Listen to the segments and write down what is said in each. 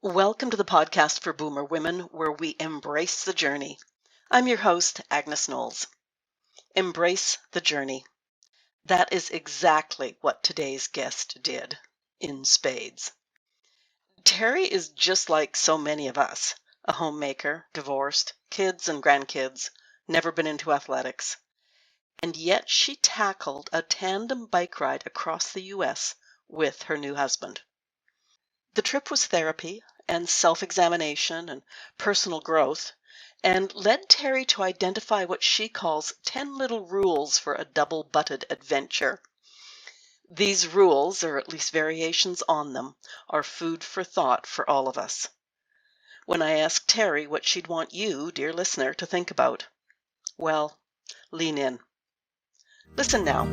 Welcome to the podcast for Boomer Women, where we embrace the journey. I'm your host, Agnes Knowles. Embrace the journey. That is exactly what today's guest did, in spades. Teri is just like so many of us, a homemaker, divorced, kids and grandkids, never been into athletics. And yet she tackled a tandem bike ride across the U.S. with her new husband. The trip was therapy and self-examination and personal growth, and led Teri to identify what she calls 10 little rules for a double-butted adventure. These rules, or at least variations on them, are food for thought for all of us. When I asked Teri what she'd want you, dear listener, to think about, well, lean in. Listen now.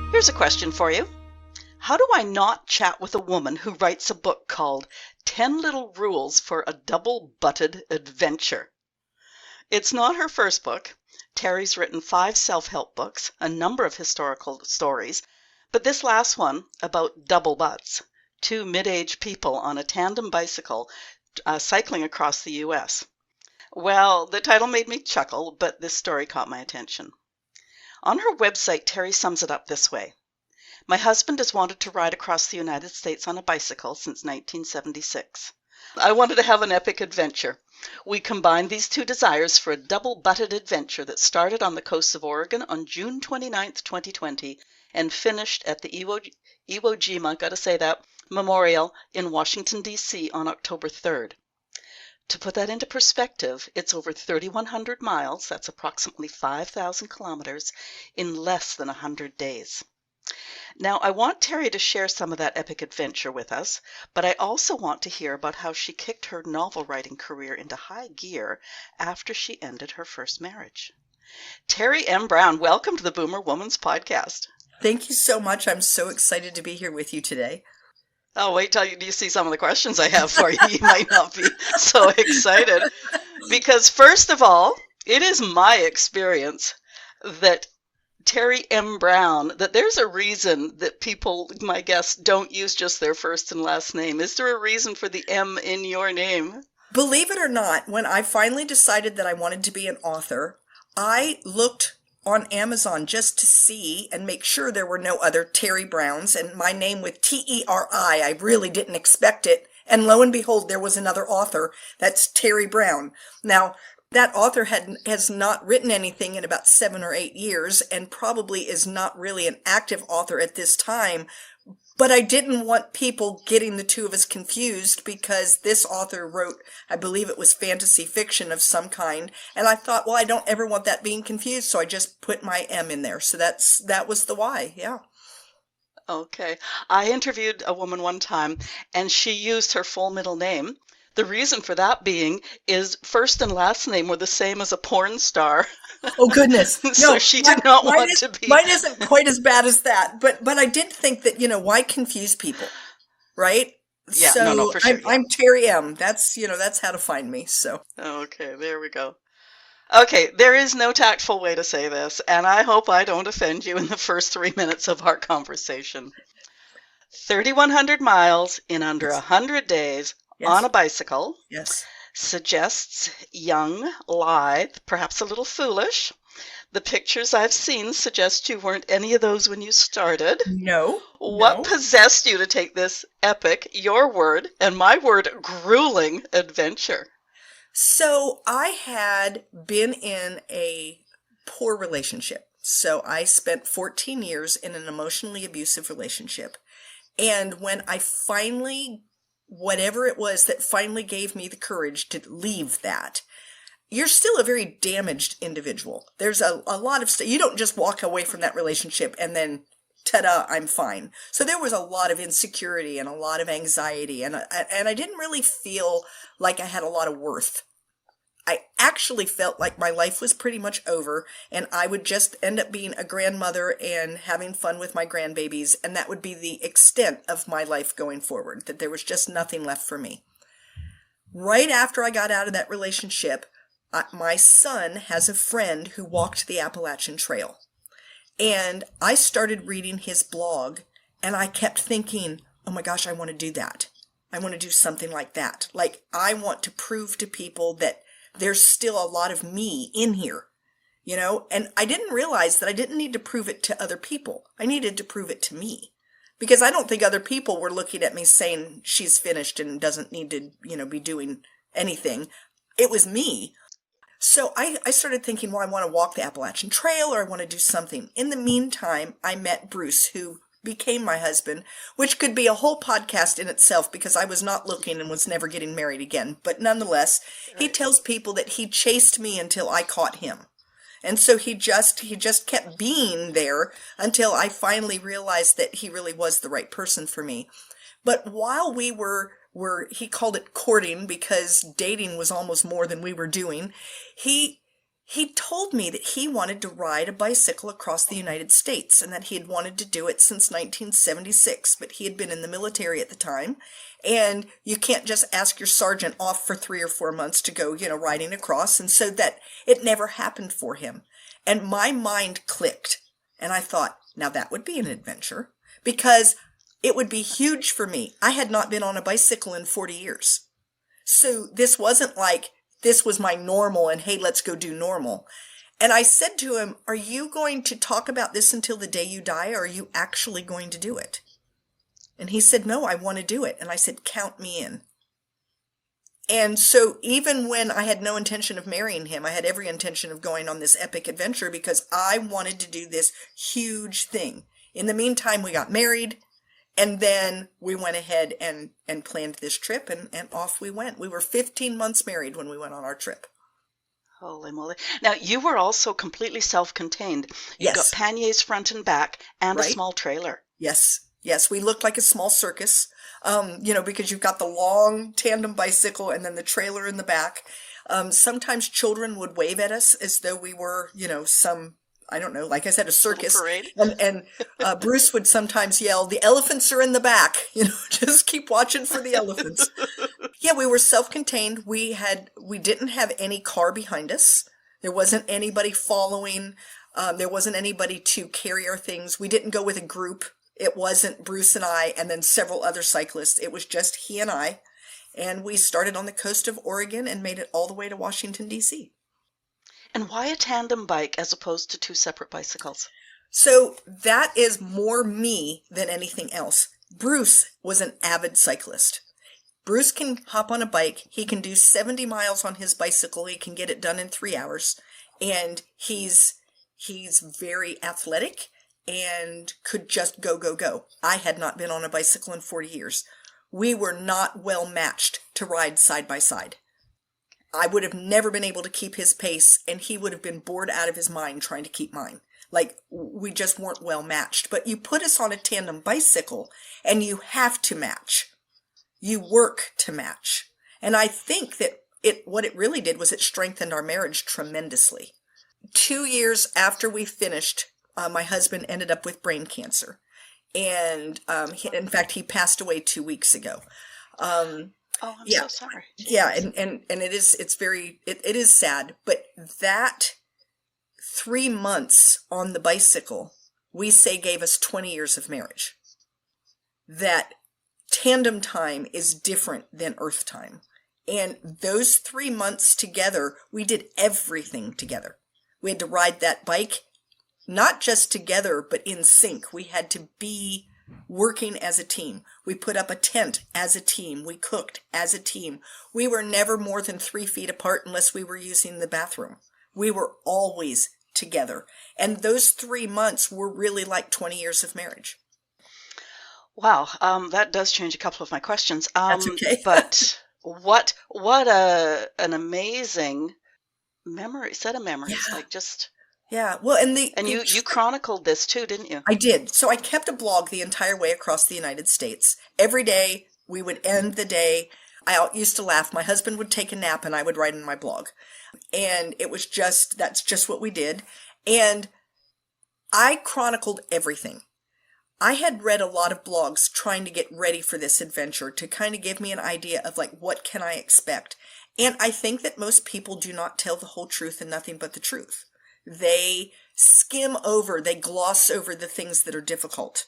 Here's a question for you. How do I not chat with a woman who writes a book called 10 Little Rules for a Double-Butted Adventure? It's not her first book. Teri's written 5 self-help books, a number of historical stories, but this last one about double butts, 2 mid-aged people on a tandem bicycle cycling across the U.S. Well, the title made me chuckle, but this story caught my attention. On her website, Teri sums it up this way. My husband has wanted to ride across the United States on a bicycle since 1976. I wanted to have an epic adventure. We combined these 2 desires for a double-butted adventure that started on the coast of Oregon on June 29, 2020, and finished at the Iwo Jima, gotta say that, Memorial in Washington, D.C. on October 3rd. To put that into perspective, it's over 3,100 miles, that's approximately 5,000 kilometers, in less than 100 days. Now, I want Teri to share some of that epic adventure with us, but I also want to hear about how she kicked her novel writing career into high gear after she ended her first marriage. Teri M Brown, welcome to the Boomer Woman's podcast. Thank you so much. I'm so excited to be here with you today. Oh, wait till you see some of the questions I have for you. You might not be so excited. Because first of all, it is my experience that Teri M Brown, that there's a reason that people, my guests, don't use just their first and last name. Is there a reason for the M in your name? Believe it or not, when I finally decided that I wanted to be an author, I looked on Amazon just to see and make sure there were no other Teri Browns, and my name with Teri, I really didn't expect it. And lo and behold, there was another author. That's Teri Brown. Now, that author has not written anything in about 7 or 8 years and probably is not really an active author at this time. But I didn't want people getting the 2 of us confused because this author wrote, I believe it was fantasy fiction of some kind. And I thought, well, I don't ever want that being confused. So I just put my M in there. So that was the why. Yeah. Okay. I interviewed a woman one time and she used her full middle name. The reason for that being is first and last name were the same as a porn star. Oh, goodness. So no, she did not want to be. Mine isn't quite as bad as that. But I did think that, why confuse people? Right? Yeah, so no, for sure. I'm Teri M. That's how to find me. So. Okay, there we go. Okay, there is no tactful way to say this, and I hope I don't offend you in the first 3 minutes of our conversation. 3,100 miles in under 100 days. Yes. On a bicycle. Yes. Suggests young, lithe, perhaps a little foolish. The pictures I've seen suggest you weren't any of those when you started. No. What possessed you to take this epic, your word, and my word, grueling adventure? So I had been in a poor relationship. So I spent 14 years in an emotionally abusive relationship. And when I finally, whatever it was that finally gave me the courage to leave that, you're still a very damaged individual. There's a lot of stuff. You don't just walk away from that relationship and then, ta-da, I'm fine. So there was a lot of insecurity and a lot of anxiety, and I didn't really feel like I had a lot of worth. I actually felt like my life was pretty much over, and I would just end up being a grandmother and having fun with my grandbabies, and that would be the extent of my life going forward, that there was just nothing left for me. Right after I got out of that relationship, my son has a friend who walked the Appalachian Trail. And I started reading his blog, and I kept thinking, oh my gosh, I want to do that. I want to do something like that. Like, I want to prove to people that there's still a lot of me in here, And I didn't realize that I didn't need to prove it to other people. I needed to prove it to me. Because I don't think other people were looking at me saying she's finished and doesn't need to, be doing anything. It was me. So I started thinking, well, I want to walk the Appalachian Trail, or I want to do something. In the meantime, I met Bruce, who became my husband, which could be a whole podcast in itself because I was not looking and was never getting married again. But nonetheless, he tells people that he chased me until I caught him. And so he just kept being there until I finally realized that he really was the right person for me. But while we were he called it courting because dating was almost more than we were doing, he told me that he wanted to ride a bicycle across the United States and that he had wanted to do it since 1976, but he had been in the military at the time. And you can't just ask your sergeant off for 3 or 4 months to go, riding across. And so that it never happened for him. And my mind clicked. And I thought, now that would be an adventure because it would be huge for me. I had not been on a bicycle in 40 years. So this wasn't like this was my normal and hey, let's go do normal. And I said to him, are you going to talk about this until the day you die, or are you actually going to do it? And he said, no, I want to do it. And I said, count me in. And so even when I had no intention of marrying him, I had every intention of going on this epic adventure because I wanted to do this huge thing. In the meantime, we got married, and then we went ahead and planned this trip, and off we went. We were 15 months married when we went on our trip. Holy moly. Now, you were also completely self-contained. You've Yes. got panniers front and back and a Right. small trailer. Yes. Yes, we looked like a small circus, because you've got the long tandem bicycle and then the trailer in the back. Sometimes children would wave at us as though we were, some, I don't know, like I said, a circus. Parade. And Bruce would sometimes yell, the elephants are in the back, just keep watching for the elephants. Yeah, we were self-contained. We didn't have any car behind us. There wasn't anybody following. There wasn't anybody to carry our things. We didn't go with a group. It wasn't Bruce and I and then several other cyclists. It was just he and I. And we started on the coast of Oregon and made it all the way to Washington, D.C. And why a tandem bike as opposed to 2 separate bicycles? So that is more me than anything else. Bruce was an avid cyclist. Bruce can hop on a bike. He can do 70 miles on his bicycle. He can get it done in 3 hours. And he's very athletic and could just go, go, go. I had not been on a bicycle in 40 years. We were not well matched to ride side by side. I would have never been able to keep his pace, and he would have been bored out of his mind trying to keep mine. Like, we just weren't well matched. But you put us on a tandem bicycle, and you have to match. You work to match. And I think that what it really did was it strengthened our marriage tremendously. 2 years after we finished, my husband ended up with brain cancer. And in fact, he passed away 2 weeks ago. I'm so sorry. Yeah, and it is sad. But that 3 months on the bicycle, we say gave us 20 years of marriage. That tandem time is different than earth time. And those 3 months together, we did everything together. We had to ride that bike, not just together, but in sync. We had to be working as a team. We put up a tent as a team. We cooked as a team. We were never more than 3 feet apart unless we were using the bathroom. We were always together. And those 3 months were really like 20 years of marriage. Wow, that does change a couple of my questions. That's okay. But what an amazing set of memories. Yeah. Like just Yeah. Well, and you chronicled this too, didn't you? I did. So I kept a blog the entire way across the United States. Every day we would end the day. I used to laugh. My husband would take a nap and I would write in my blog. And that's just what we did. And I chronicled everything. I had read a lot of blogs trying to get ready for this adventure to kind of give me an idea of like, what can I expect? And I think that most people do not tell the whole truth and nothing but the truth. They skim over, they gloss over the things that are difficult.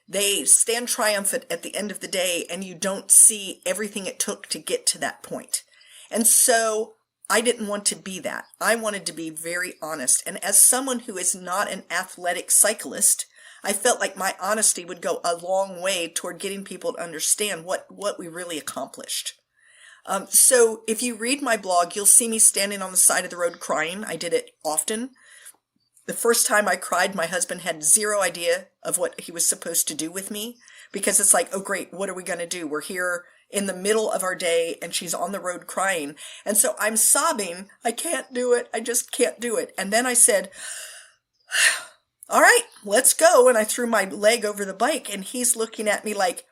They stand triumphant at the end of the day, and you don't see everything it took to get to that point. And so I didn't want to be that. I wanted to be very honest. And as someone who is not an athletic cyclist, I felt like my honesty would go a long way toward getting people to understand what we really accomplished. So if you read my blog, you'll see me standing on the side of the road crying. I did it often. The first time I cried, my husband had zero idea of what he was supposed to do with me, because it's like, oh great, what are we going to do? We're here in the middle of our day and she's on the road crying. And so I'm sobbing. I can't do it. I just can't do it. And then I said, all right, let's go. And I threw my leg over the bike, and he's looking at me like,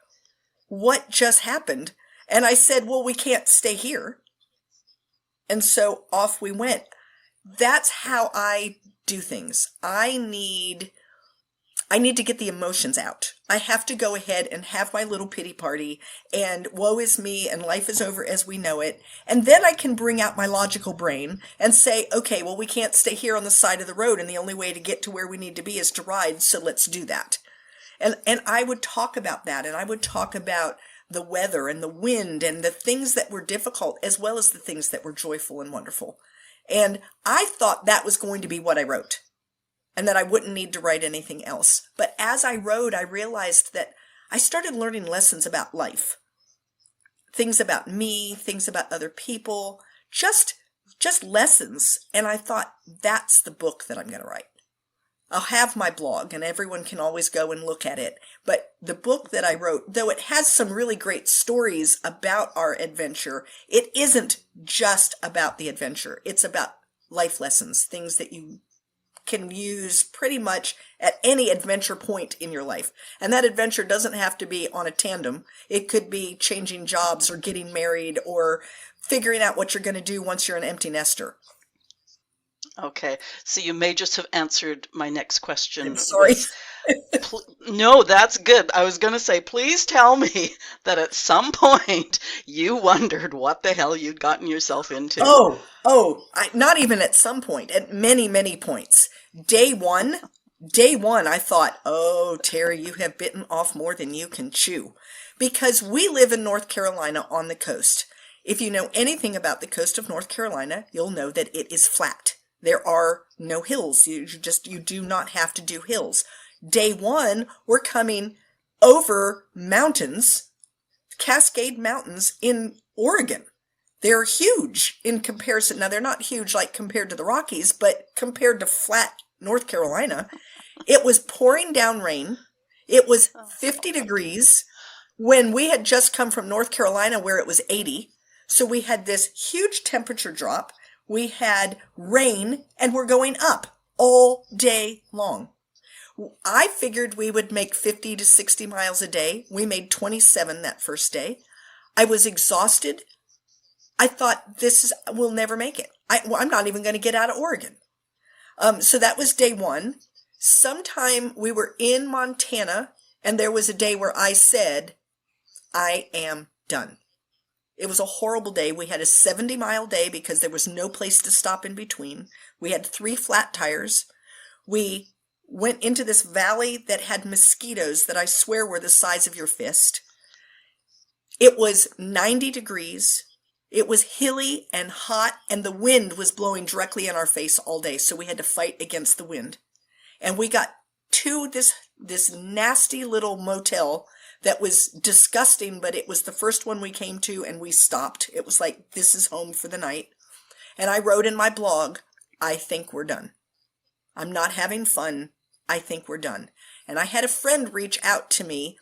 what just happened? And I said, well, we can't stay here. And so off we went. That's how I do things. I need to get the emotions out. I have to go ahead and have my little pity party and woe is me and life is over as we know it. And then I can bring out my logical brain and say, okay, well, we can't stay here on the side of the road, and the only way to get to where we need to be is to ride. So let's do that. And I would talk about that, and I would talk about the weather and the wind and the things that were difficult as well as the things that were joyful and wonderful. And I thought that was going to be what I wrote, and that I wouldn't need to write anything else. But as I wrote, I realized that I started learning lessons about life, things about me, things about other people, just lessons. And I thought, that's the book that I'm going to write. I'll have my blog, and everyone can always go and look at it. But the book that I wrote, though it has some really great stories about our adventure, it isn't just about the adventure. It's about life lessons, things that you can use pretty much at any adventure point in your life. And that adventure doesn't have to be on a tandem. It could be changing jobs or getting married or figuring out what you're going to do once you're an empty nester. Okay, so you may just have answered my next question. I'm sorry. No, that's good. I was going to say, please tell me that at some point you wondered what the hell you'd gotten yourself into. Not even at some point, at many, many points. Day one, I thought, oh, Teri, you have bitten off more than you can chew. Because we live in North Carolina on the coast. If you know anything about the coast of North Carolina, you'll know that it is flat. There are no hills. You do not have to do hills. Day one, we're coming over mountains, Cascade Mountains in Oregon. They're huge in comparison. Now, they're not huge like compared to the Rockies, but compared to flat North Carolina, it was pouring down rain. It was 50 degrees when we had just come from North Carolina where it was 80. So we had this huge temperature drop. We had rain, and we're going up all day long. I figured we would make 50 to 60 miles a day. We made 27 that first day. I was exhausted. I thought, we'll never make it. I'm not even going to get out of Oregon. So that was day one. Sometime we were in Montana, and there was a day where I said, I am done. It was a horrible day. We had a 70-mile day because there was no place to stop in between. We had 3 flat tires. We went into this valley that had mosquitoes that I swear were the size of your fist. It was 90 degrees. It was hilly and hot, and the wind was blowing directly in our face all day, so we had to fight against the wind. And we got to this nasty little motel that was disgusting, but it was the first one we came to, and we stopped. It was like, this is home for the night. And I wrote in my blog, I think we're done. I'm not having fun. I think we're done. And I had a friend reach out to me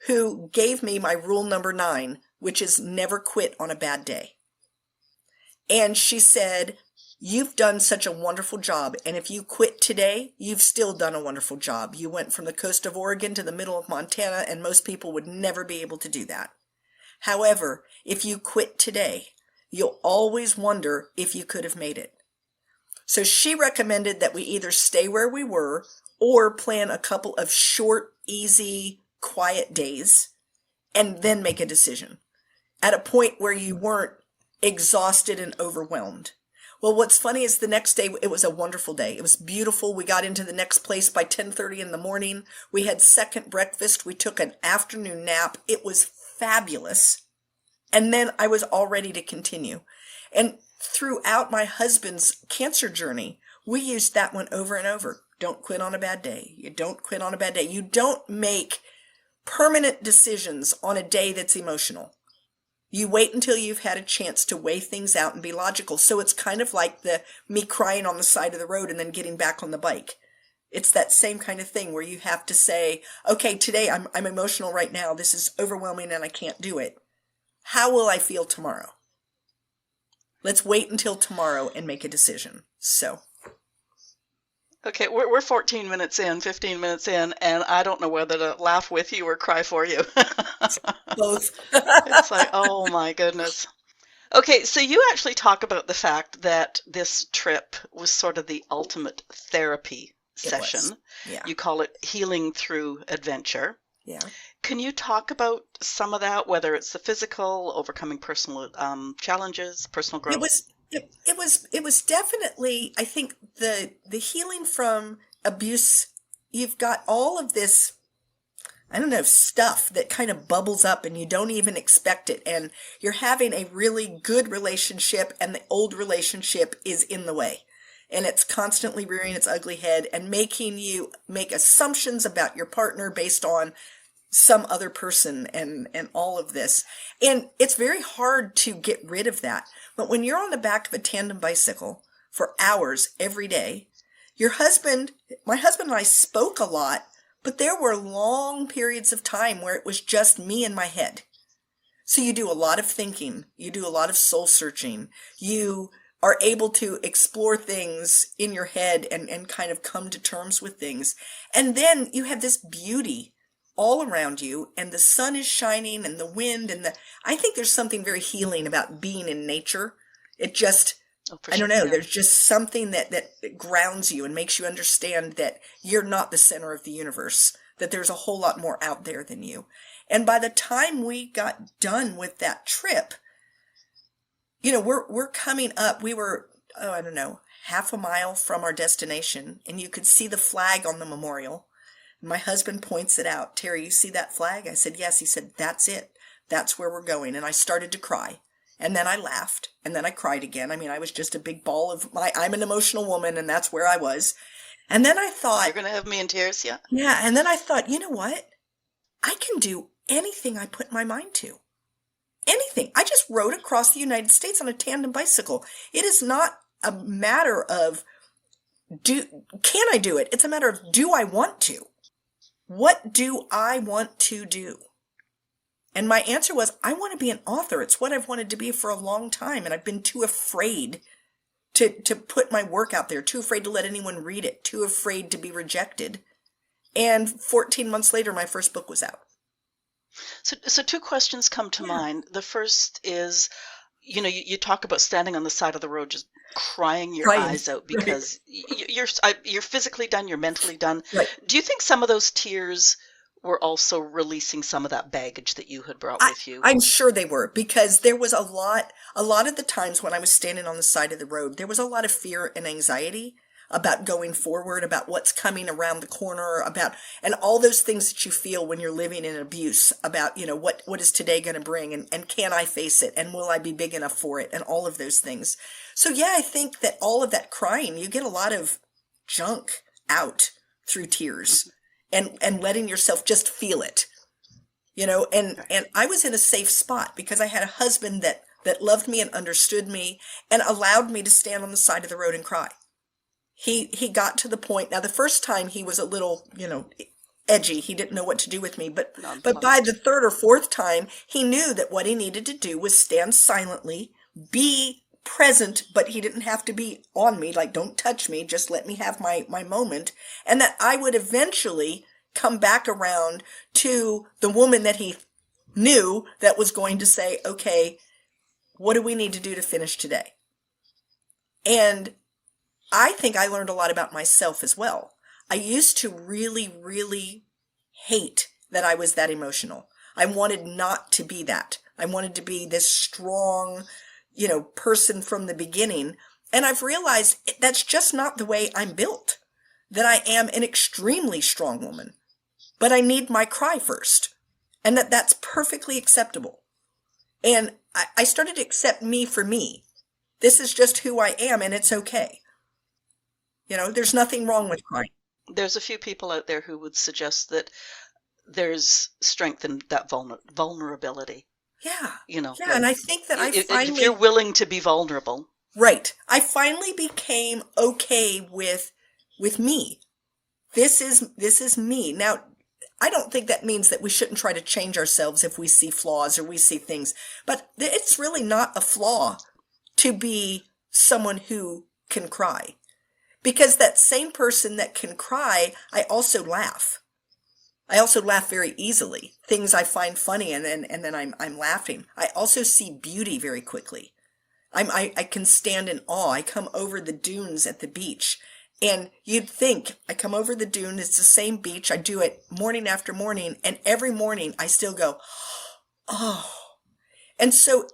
who gave me my rule number 9, which is never quit on a bad day. And she said, you've done such a wonderful job, and if you quit today, you've still done a wonderful job. You went from the coast of Oregon to the middle of Montana, and most people would never be able to do that. However, if you quit today, you'll always wonder if you could have made it. So she recommended that we either stay where we were or plan a couple of short, easy, quiet days and then make a decision at a point where you weren't exhausted and overwhelmed. Well, what's funny is the next day, it was a wonderful day. It was beautiful. We got into the next place by 10:30 in the morning. We had second breakfast. We took an afternoon nap. It was fabulous. And then I was all ready to continue. And throughout my husband's cancer journey, we used that one over and over. Don't quit on a bad day. You don't quit on a bad day. You don't make permanent decisions on a day that's emotional. You wait until you've had a chance to weigh things out and be logical. So it's kind of like me crying on the side of the road and then getting back on the bike. It's that same kind of thing where you have to say, okay, today I'm emotional right now. This is overwhelming and I can't do it. How will I feel tomorrow? Let's wait until tomorrow and make a decision. So. Okay, we're 14 minutes in, 15 minutes in, and I don't know whether to laugh with you or cry for you. Both. It's like, oh my goodness. Okay, so you actually talk about the fact that this trip was sort of the ultimate therapy session. Yeah. You call it healing through adventure. Yeah. Can you talk about some of that, whether it's the physical, overcoming personal challenges, personal growth? It was definitely, I think, the healing from abuse. You've got all of this, I don't know, stuff that kind of bubbles up and you don't even expect it. And you're having a really good relationship and the old relationship is in the way. And it's constantly rearing its ugly head and making you make assumptions about your partner based on some other person and all of this. And it's very hard to get rid of that. But when you're on the back of a tandem bicycle for hours every day, my husband and I spoke a lot, but there were long periods of time where it was just me in my head. So you do a lot of thinking, you do a lot of soul searching, you are able to explore things in your head and kind of come to terms with things. And then you have this beauty all around you and the sun is shining and the wind I think there's something very healing about being in nature. It just, I don't know, there's just something that grounds you and makes you understand that you're not the center of the universe, that there's a whole lot more out there than you. And by the time we got done with that trip, you know, we're coming up, we were, I don't know, half a mile from our destination and you could see the flag on the memorial. My husband points it out. Teri, you see that flag? I said, yes. He said, that's it. That's where we're going. And I started to cry. And then I laughed. And then I cried again. I mean, I was just a big ball of I'm an emotional woman and that's where I was. And then I thought. You're going to have me in tears, yeah? Yeah. And then I thought, you know what? I can do anything I put my mind to. Anything. I just rode across the United States on a tandem bicycle. It is not a matter of can I do it? It's a matter of do I want to? What do I want to do? And my answer was, I want to be an author. It's what I've wanted to be for a long time. And I've been too afraid to put my work out there, too afraid to let anyone read it, too afraid to be rejected. And 14 months later, my first book was out. So two questions come to mind. The first is, you know, you talk about standing on the side of the road, just crying your eyes out because you're physically done, you're mentally done. Right. Do you think some of those tears were also releasing some of that baggage that you had brought with you? I'm sure they were, because there was a lot of the times when I was standing on the side of the road, there was a lot of fear and anxiety about going forward, about what's coming around the corner, and all those things that you feel when you're living in abuse, about, you know, what is today going to bring, and can I face it, and will I be big enough for it, and all of those things. So yeah, I think that all of that crying, you get a lot of junk out through tears and letting yourself just feel it, you know, and I was in a safe spot because I had a husband that loved me and understood me and allowed me to stand on the side of the road and cry. He got to the point. Now, the first time he was a little, you know, edgy. He didn't know what to do with me. But by the third or fourth time, he knew that what he needed to do was stand silently, be present, but he didn't have to be on me. Like, don't touch me. Just let me have my moment. And that I would eventually come back around to the woman that he knew that was going to say, okay, what do we need to do to finish today? And I think I learned a lot about myself as well. I used to really, really hate that I was that emotional. I wanted not to be that. I wanted to be this strong, you know, person from the beginning. And I've realized that's just not the way I'm built, that I am an extremely strong woman, but I need my cry first, and that's perfectly acceptable. And I started to accept me for me. This is just who I am, and it's okay. There's nothing wrong with crying. There's a few people out there who would suggest that there's strength in that vulnerability. Yeah. Yeah, like, and I think that if you're willing to be vulnerable. Right. I finally became okay with me. This is me. Now, I don't think that means that we shouldn't try to change ourselves if we see flaws or we see things, but it's really not a flaw to be someone who can cry. Because that same person that can cry, I also laugh. I also laugh very easily. Things I find funny and then I'm laughing. I also see beauty very quickly. I can stand in awe. I come over the dunes at the beach, and you'd think I come over the dune. It's the same beach. I do it morning after morning, and every morning I still go, oh. And so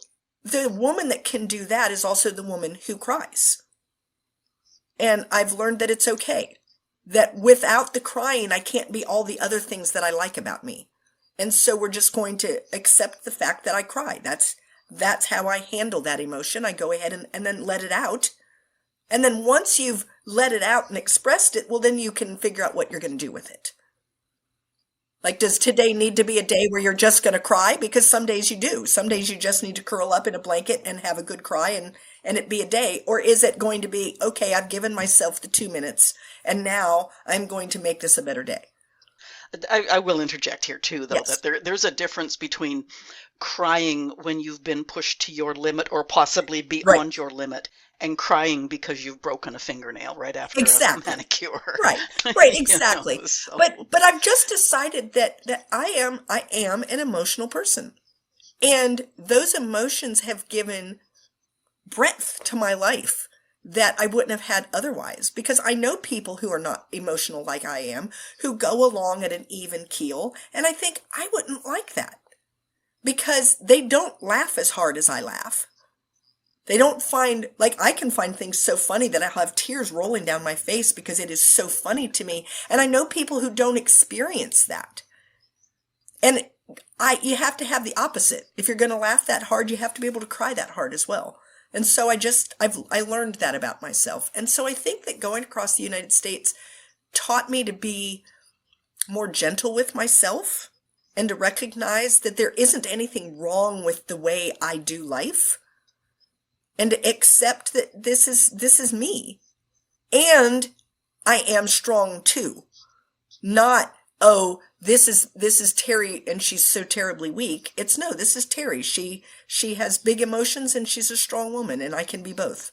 the woman that can do that is also the woman who cries. And I've learned that it's okay. That without the crying, I can't be all the other things that I like about me. And so we're just going to accept the fact that I cry. That's how I handle that emotion. I go ahead and then let it out. And then once you've let it out and expressed it, well, then you can figure out what you're going to do with it. Like, does today need to be a day where you're just going to cry? Because some days you do. Some days you just need to curl up in a blanket and have a good cry and it be a day. Or is it going to be, okay, I've given myself the 2 minutes and now I'm going to make this a better day? I will interject here too, though, Yes. that there's a difference between crying when you've been pushed to your limit or possibly beyond your limit, and crying because you've broken a fingernail right after a manicure. Right, exactly. So. But I've just decided that I am an emotional person. And those emotions have given breadth to my life that I wouldn't have had otherwise. Because I know people who are not emotional like I am, who go along at an even keel, and I think I wouldn't like that. Because they don't laugh as hard as I laugh. They don't find, like, I can find things so funny that I have tears rolling down my face because it is so funny to me. And I know people who don't experience that. And you have to have the opposite. If you're going to laugh that hard, you have to be able to cry that hard as well. And so I learned that about myself. And so I think that going across the United States taught me to be more gentle with myself and to recognize that there isn't anything wrong with the way I do life, and to accept that this is me. And I am strong too. Not, oh, this is Teri and she's so terribly weak. It's no, this is Teri. She has big emotions and she's a strong woman, and I can be both.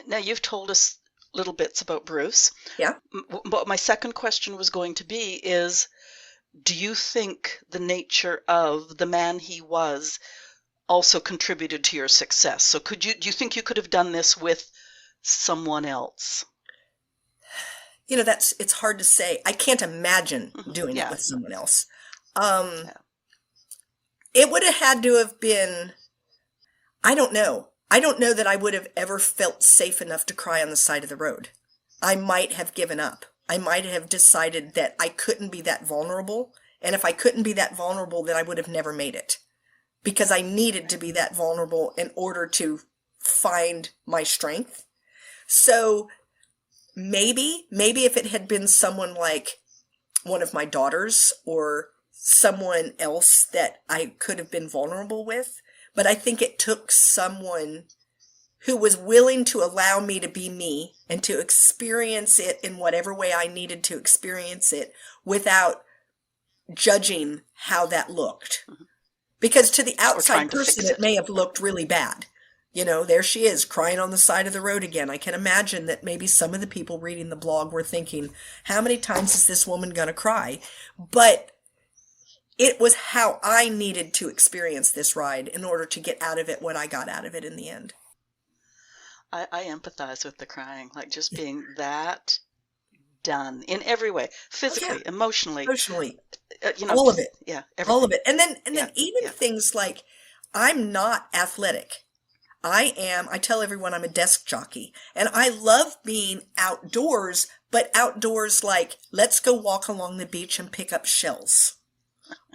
Now, you've told us little bits about Bruce. Yeah. What my second question was going to be is, do you think the nature of the man he was also contributed to your success? So do you think you could have done this with someone else? It's hard to say. I can't imagine doing it with someone else. It would have had to have been, I don't know. I don't know that I would have ever felt safe enough to cry on the side of the road. I might have given up. I might have decided that I couldn't be that vulnerable. And if I couldn't be that vulnerable, then I would have never made it. Because I needed to be that vulnerable in order to find my strength. So maybe if it had been someone like one of my daughters or someone else that I could have been vulnerable with, but I think it took someone who was willing to allow me to be me and to experience it in whatever way I needed to experience it without judging how that looked. Because to the outside person, it may have looked really bad. There she is crying on the side of the road again. I can imagine that maybe some of the people reading the blog were thinking, how many times is this woman going to cry? But it was how I needed to experience this ride in order to get out of it what I got out of it in the end. I empathize with the crying, like just being that done in every way, physically, emotionally, all of it. Yeah. All of it. And then even things like, I'm not athletic. I tell everyone I'm a desk jockey, and I love being outdoors, but outdoors like, let's go walk along the beach and pick up shells.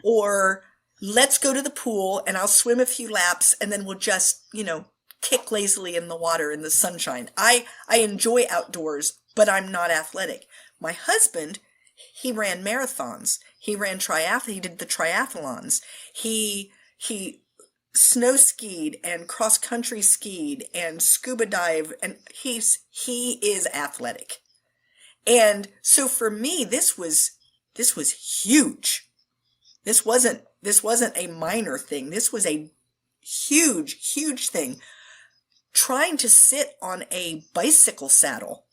Or let's go to the pool and I'll swim a few laps and then we'll just, kick lazily in the water in the sunshine. I enjoy outdoors, but I'm not athletic. My husband, he ran marathons. He ran he did the triathlons. He snow skied and cross country skied and scuba dive, and he is athletic. And so for me, this was huge. This wasn't a minor thing. This was a huge thing. Trying to sit on a bicycle saddle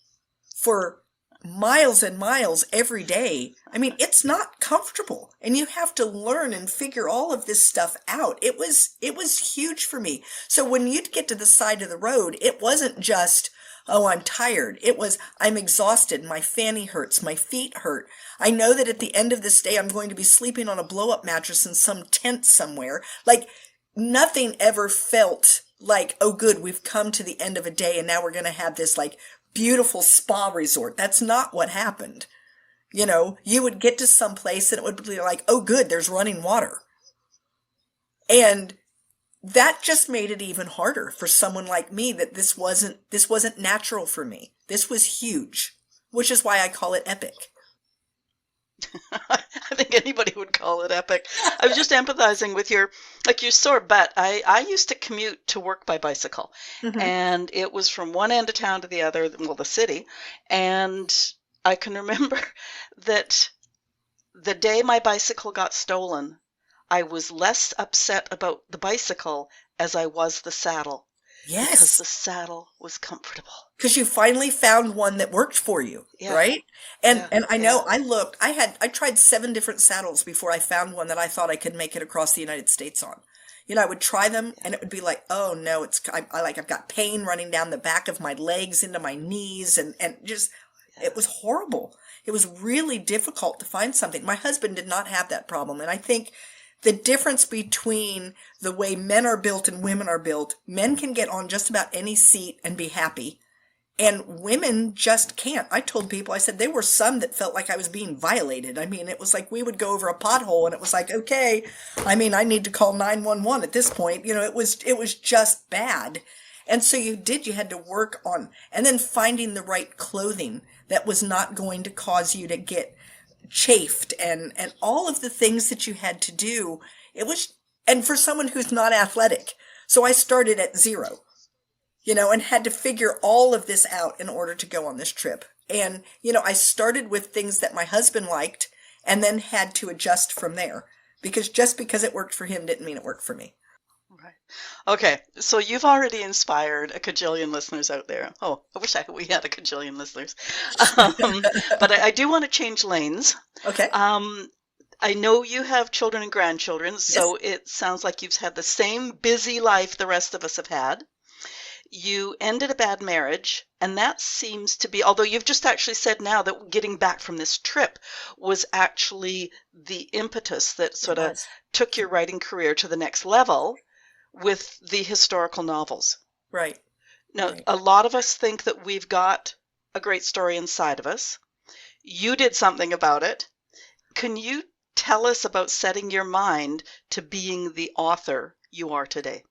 for miles and miles every day. I mean, it's not comfortable, and you have to learn and figure all of this stuff out. It was huge for me. So when you'd get to the side of the road, it wasn't just, oh, I'm tired. It was, I'm exhausted. My fanny hurts. My feet hurt. I know that at the end of this day, I'm going to be sleeping on a blow-up mattress in some tent somewhere. Like, nothing ever felt like, oh, good, we've come to the end of a day and now we're going to have this like beautiful spa resort. That's not what happened. You would get to some place and it would be like, oh, good, there's running water. And that just made it even harder for someone like me, that this wasn't natural for me. This was huge, which is why I call it epic. I think anybody would call it epic. I was just empathizing with your sore butt. I used to commute to work by bicycle, and it was from one end of town to the other, well, the city. And I can remember that the day my bicycle got stolen, I was less upset about the bicycle as I was the saddle. Yes. Because the saddle was comfortable. Because you finally found one that worked for you, right? And I know I tried 7 different saddles before I found one that I thought I could make it across the United States on. I would try them and it would be like, oh no, I've got pain running down the back of my legs into my knees, and just, it was horrible. It was really difficult to find something. My husband did not have that problem. And I think the difference between the way men are built and women are built, men can get on just about any seat and be happy, and women just can't. I told people, I said, there were some that felt like I was being violated. I mean, it was like we would go over a pothole and it was like, okay, I mean, I need to call 911 at this point. It was just bad. And so you had to work on, and then finding the right clothing that was not going to cause you to get chafed, and all of the things that you had to do. It was, and for someone who's not athletic. So I started at 0, and had to figure all of this out in order to go on this trip. And, I started with things that my husband liked and then had to adjust from there, because just because it worked for him didn't mean it worked for me. Right. Okay, so you've already inspired a cajillion listeners out there. Oh, I wish we had a cajillion listeners. But I do want to change lanes. Okay. I know you have children and grandchildren, so it sounds like you've had the same busy life the rest of us have had. You ended a bad marriage, and that seems to be, although you've just actually said now that getting back from this trip was actually the impetus that sort of took your writing career to the next level with the historical novels. Right. Now, a lot of us think that we've got a great story inside of us. You did something about it. Can you tell us about setting your mind to being the author you are today?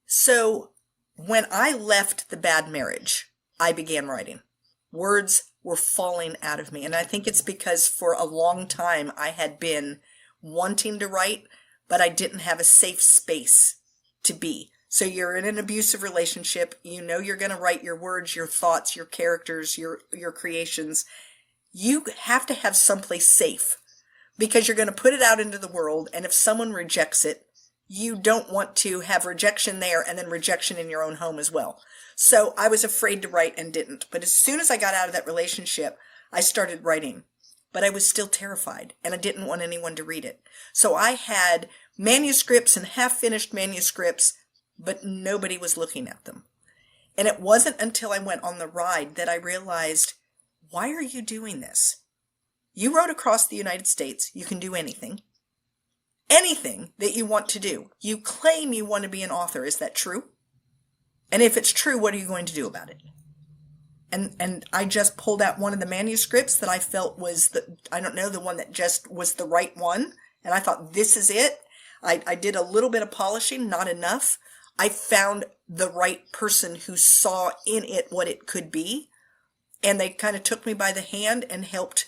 So, when I left the bad marriage, I began writing. Words were falling out of me. And I think it's because for a long time I had been wanting to write, but I didn't have a safe space to be. So you're in an abusive relationship. You're going to write your words, your thoughts, your characters, your creations. You have to have someplace safe, because you're going to put it out into the world. And if someone rejects it, you don't want to have rejection there and then rejection in your own home as well. So I was afraid to write and didn't. But as soon as I got out of that relationship, I started writing. But I was still terrified, and I didn't want anyone to read it. So I had manuscripts and half-finished manuscripts, but nobody was looking at them. And it wasn't until I went on the ride that I realized, why are you doing this? You rode across the United States. You can do anything. Anything that you want to do. You claim you want to be an author. Is that true? And if it's true, what are you going to do about it? And I just pulled out one of the manuscripts that I felt was the one that just was the right one. And I thought, this is it. I did a little bit of polishing, not enough. I found the right person who saw in it what it could be. And they kind of took me by the hand and helped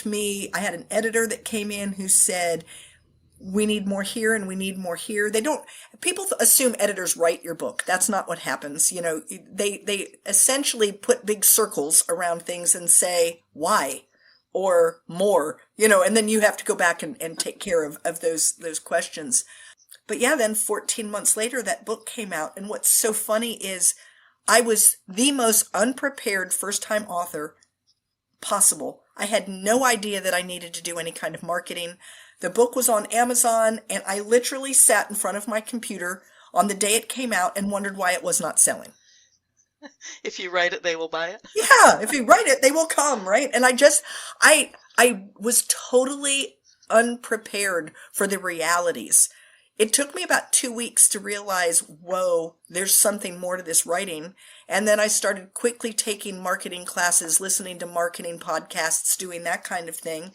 me. I had an editor that came in who said, we need more here and we need more here. People assume editors write your book. That's not what happens. They essentially put big circles around things and say, why? Or more, and then you have to go back and take care of those questions. But yeah, then 14 months later, that book came out. And what's so funny is I was the most unprepared first-time author possible. I had no idea that I needed to do any kind of marketing. The book was on Amazon, and I literally sat in front of my computer on the day it came out and wondered why it was not selling. If you write it, they will buy it. Yeah, if you write it, they will come, right? And I was totally unprepared for the realities. It took me about 2 weeks to realize, whoa, there's something more to this writing. And then I started quickly taking marketing classes, listening to marketing podcasts, doing that kind of thing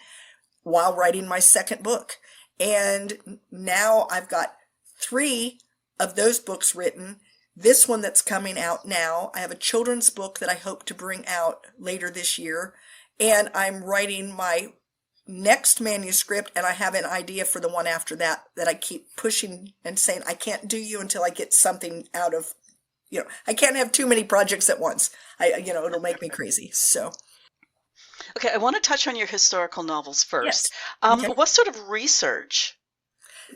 while writing my second book. And now I've got 3 of those books written. This one that's coming out now, I have a children's book that I hope to bring out later this year. And I'm writing my next manuscript, and I have an idea for the one after that I keep pushing and saying, I can't do you until I get something out of, I can't have too many projects at once. It'll make me crazy. So. Okay, I want to touch on your historical novels first. Yes. Okay. What sort of research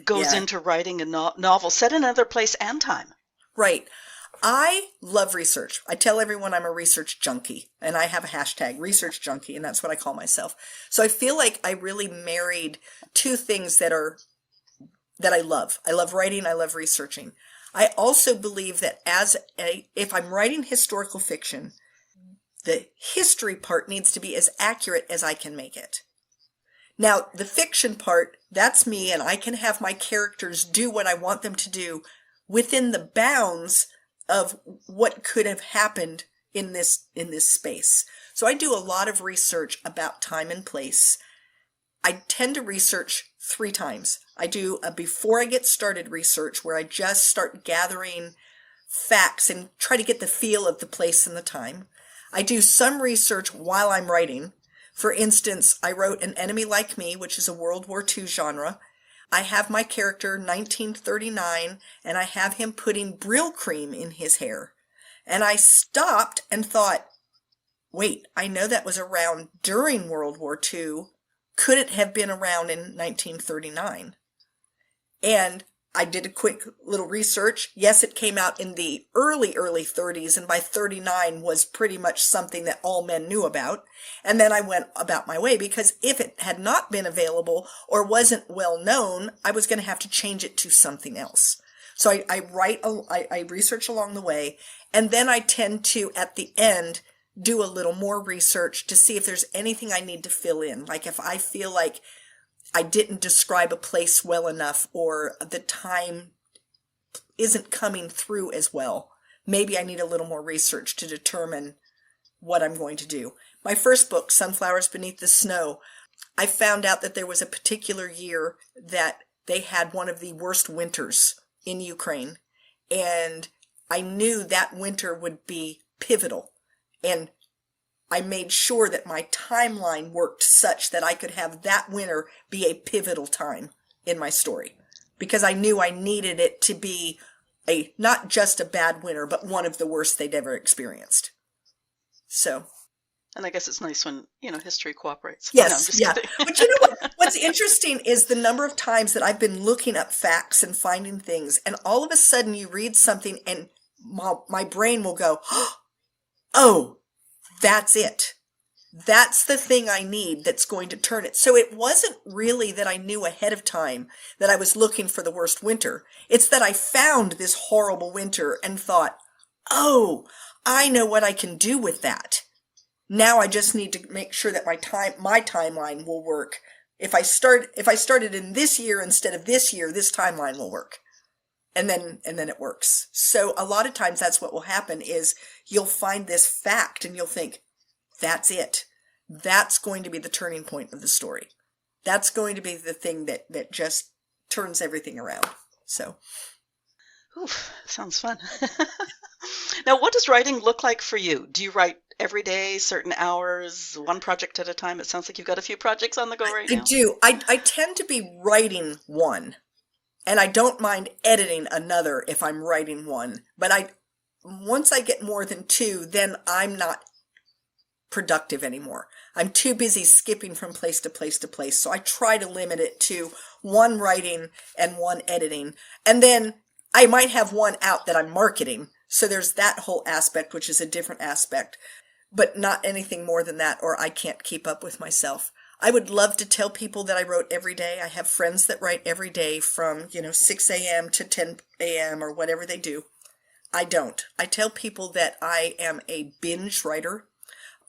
goes into writing a novel set in another place and time? Right. I love research. I tell everyone I'm a research junkie, and I have a hashtag, research junkie, and that's what I call myself. So I feel like I really married 2 things that I love. I love writing. I love researching. I also believe that if I'm writing historical fiction, the history part needs to be as accurate as I can make it. Now, the fiction part, that's me, and I can have my characters do what I want them to do within the bounds of what could have happened in this space. So I do a lot of research about time and place. I tend to research 3 times. I do a before I get started research where I just start gathering facts and try to get the feel of the place and the time. I do some research while I'm writing. For instance, I wrote An Enemy Like Me, which is a World War II genre. I have my character 1939, and I have him putting Brill cream in his hair. And I stopped and thought, wait, I know that was around during World War II. Could it have been around in 1939? And I did a quick little research. Yes, it came out in the early 30s, and by 39 was pretty much something that all men knew about. And then I went about my way, because if it had not been available or wasn't well known, I was going to have to change it to something else. So I research along the way, and then I tend to, at the end, do a little more research to see if there's anything I need to fill in. Like if I feel like I didn't describe a place well enough, or the time isn't coming through as well, maybe I need a little more research to determine what I'm going to do. My first book, Sunflowers Beneath the Snow, I found out that there was a particular year that they had one of the worst winters in Ukraine, and I knew that winter would be pivotal, and I made sure that my timeline worked such that I could have that winter be a pivotal time in my story, because I knew I needed it to be not just a bad winter, but one of the worst they'd ever experienced. So. And I guess it's nice when, history cooperates. Yes, No, I'm just But you know what? What's interesting is the number of times that I've been looking up facts and finding things, and all of a sudden you read something and my brain will go, oh, that's it. That's the thing I need that's going to turn it. So it wasn't really that I knew ahead of time that I was looking for the worst winter. It's that I found this horrible winter and thought, oh, I know what I can do with that. Now I just need to make sure that my timeline will work. If I started in this year instead of this year, this timeline will work. and then it works. So a lot of times that's what will happen is you'll find this fact and you'll think, that's it. That's going to be the turning point of the story. That's going to be the thing that just turns everything around. So. Oof, sounds fun. Now, what does writing look like for you? Do you write every day, certain hours, one project at a time? It sounds like you've got a few projects on the go right I now. do. I tend to be writing one, and I don't mind editing another if I'm writing one. But once I get more than two, then I'm not productive anymore. I'm too busy skipping from place to place to place. So I try to limit it to one writing and one editing. And then I might have one out that I'm marketing. So there's that whole aspect, which is a different aspect, but not anything more than that, or I can't keep up with myself. I would love to tell people that I wrote every day. I have friends that write every day from, 6 a.m. to 10 a.m. or whatever they do. I don't. I tell people that I am a binge writer.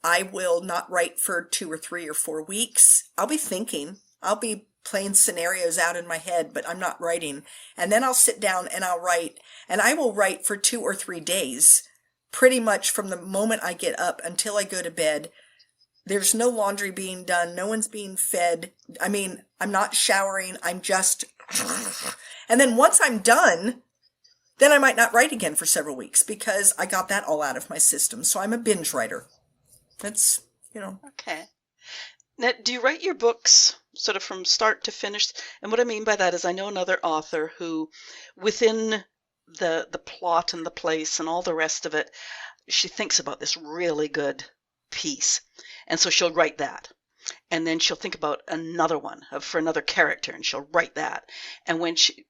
I will not write for 2 or 3 or 4 weeks. I'll be thinking. I'll be playing scenarios out in my head, but I'm not writing. And then I'll sit down and I'll write. And I will write for 2 or 3 days, pretty much from the moment I get up until I go to bed. There's no laundry being done. No one's being fed. I mean, I'm not showering. I'm just... And then once I'm done, then I might not write again for several weeks because I got that all out of my system. So I'm a binge writer. That's, Okay. Now, do you write your books sort of from start to finish? And what I mean by that is I know another author who, within the plot and the place and all the rest of it, she thinks about this really good piece. And so she'll write that. And then she'll think about another one for another character, and she'll write that. And when she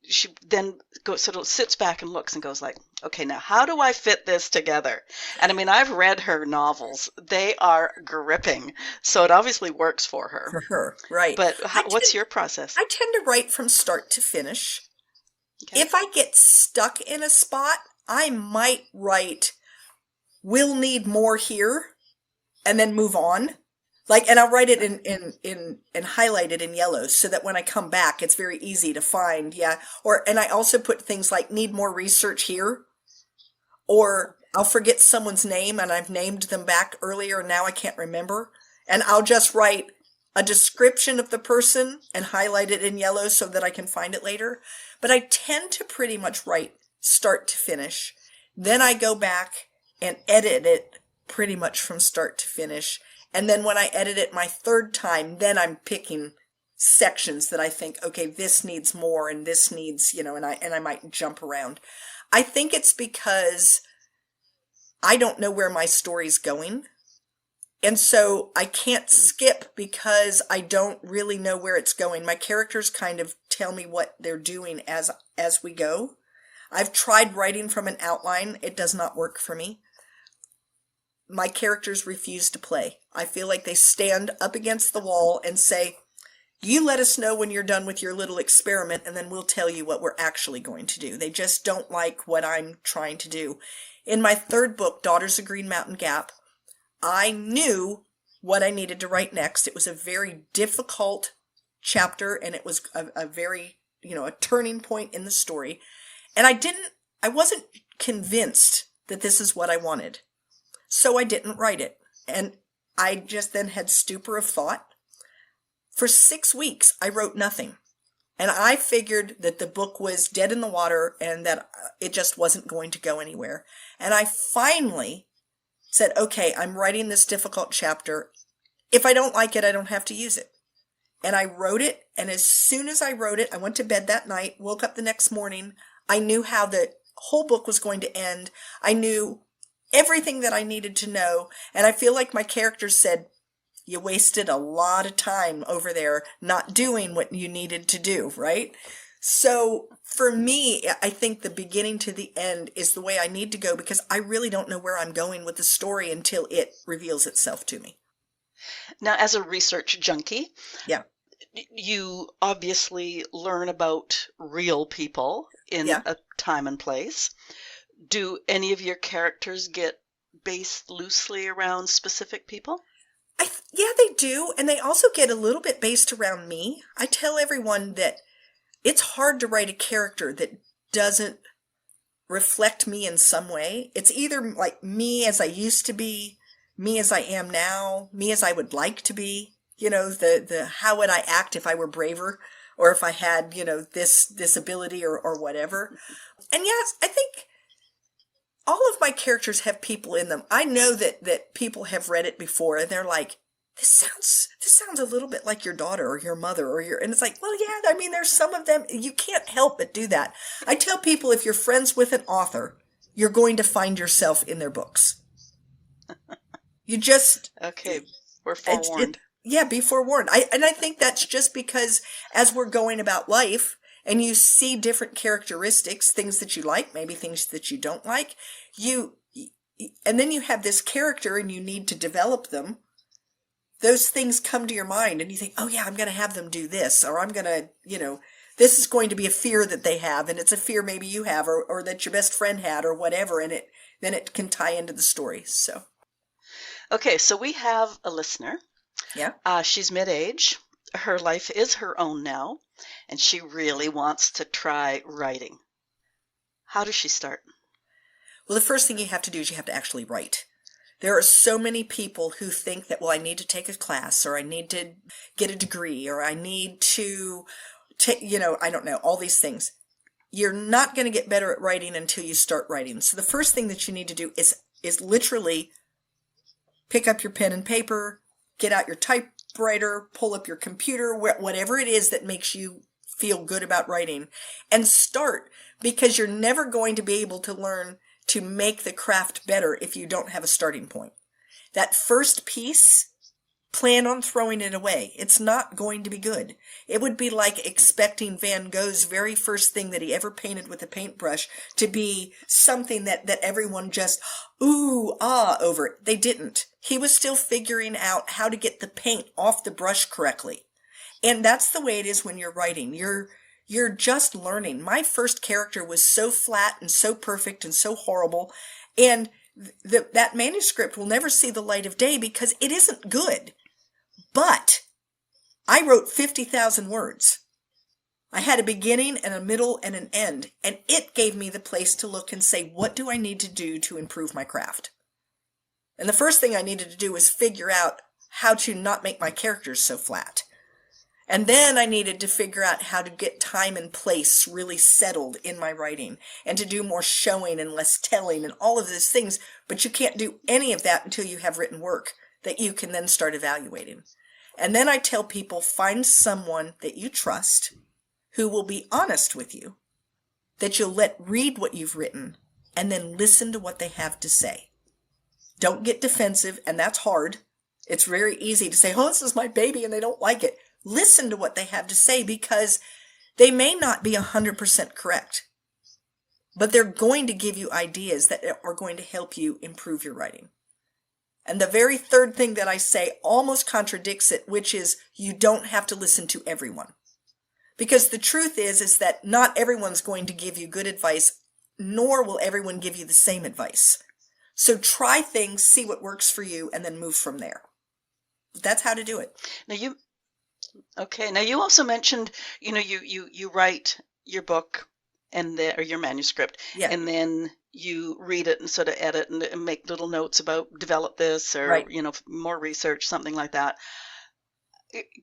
then goes, sort of sits back and looks and goes like, okay, now how do I fit this together? And I mean, I've read her novels. They are gripping. So it obviously works for her. For her, right. But what's your process? I tend to write from start to finish. Okay. If I get stuck in a spot, I might write, we'll need more here, and then move on. And I'll write it and highlight it in yellow so that when I come back, it's very easy to find. Yeah. And I also put things like need more research here, or I'll forget someone's name and I've named them back earlier and now I can't remember. And I'll just write a description of the person and highlight it in yellow so that I can find it later. But I tend to pretty much write start to finish. Then I go back and edit it pretty much from start to finish. And then when I edit it my third time, then I'm picking sections that I think, okay, this needs more and this needs, and I might jump around. I think it's because I don't know where my story's going. And so I can't skip because I don't really know where it's going. My characters kind of tell me what they're doing as we go. I've tried writing from an outline. It does not work for me. My characters refuse to play. I feel like they stand up against the wall and say, you let us know when you're done with your little experiment and then we'll tell you what we're actually going to do. They just don't like what I'm trying to do. In my third book, Daughters of Green Mountain Gap, I knew what I needed to write next. It was a very difficult chapter and it was a very, a turning point in the story. And I wasn't convinced that this is what I wanted. So I didn't write it. And I just then had stupor of thought. For 6 weeks, I wrote nothing. And I figured that the book was dead in the water and that it just wasn't going to go anywhere. And I finally said, okay, I'm writing this difficult chapter. If I don't like it, I don't have to use it. And I wrote it. And as soon as I wrote it, I went to bed that night, woke up the next morning. I knew how the whole book was going to end. I knew everything that I needed to know. And I feel like my characters said, you wasted a lot of time over there not doing what you needed to do, right? So for me, I think the beginning to the end is the way I need to go because I really don't know where I'm going with the story until it reveals itself to me. Now, as a research junkie, Yeah. You obviously learn about real people in a time and place. Do any of your characters get based loosely around specific people? Yeah, they do. And they also get a little bit based around me. I tell everyone that it's hard to write a character that doesn't reflect me in some way. It's either like me as I used to be, me as I am now, me as I would like to be. You know, the how would I act if I were braver, or if I had, you know, this ability, or whatever. And yes, I think all of my characters have people in them. I know that people have read it before and they're like, this sounds a little bit like your daughter or your mother or and it's like, well, yeah, I mean, there's some of them, you can't help but do that. I tell people, if you're friends with an author, you're going to find yourself in their books. You just... Okay, we're forewarned. Yeah, be forewarned. I think that's just because as we're going about life and you see different characteristics, things that you like, maybe things that you don't like, and then you have this character and you need to develop them. Those things come to your mind and you think, oh yeah, I'm going to have them do this, or I'm going to, you know, this is going to be a fear that they have, and it's a fear maybe you have, or that your best friend had, or whatever, and then it can tie into the story. So. Okay, so we have a listener. Yeah. She's mid-age. Her life is her own now, and she really wants to try writing. How does she start? Well, the first thing you have to do is you have to actually write. There are so many people who think that, well, I need to take a class, or I need to get a degree, or I need to take, you know, I don't know, all these things. You're not going to get better at writing until you start writing. So the first thing that you need to do is literally pick up your pen and paper, get out your typewriter, pull up your computer, whatever it is that makes you feel good about writing, and start, because you're never going to be able to learn to make the craft better if you don't have a starting point. That first piece, plan on throwing it away. It's not going to be good. It would be like expecting Van Gogh's very first thing that he ever painted with a paintbrush to be something that everyone just, ooh, ah, over. They didn't. He was still figuring out how to get the paint off the brush correctly. And that's the way it is when you're writing. You're just learning. My first character was so flat and so perfect and so horrible. And that manuscript will never see the light of day because it isn't good. But I wrote 50,000 words. I had a beginning and a middle and an end. And it gave me the place to look and say, what do I need to do to improve my craft? And the first thing I needed to do was figure out how to not make my characters so flat. And then I needed to figure out how to get time and place really settled in my writing, and to do more showing and less telling and all of those things. But you can't do any of that until you have written work that you can then start evaluating. And then I tell people, find someone that you trust who will be honest with you, that you'll let read what you've written, and then listen to what they have to say. Don't get defensive, and that's hard. It's very easy to say, oh, this is my baby, and they don't like it. Listen to what they have to say, because they may not be 100% correct, but they're going to give you ideas that are going to help you improve your writing. And the very third thing that I say almost contradicts it, which is you don't have to listen to everyone. Because the truth is that not everyone's going to give you good advice, nor will everyone give you the same advice. So try things, see what works for you, and then move from there. That's how to do it. Now you also mentioned, you write your book or your manuscript, yeah, and then you read it and sort of edit and make little notes about develop this, or right, more research, something like that.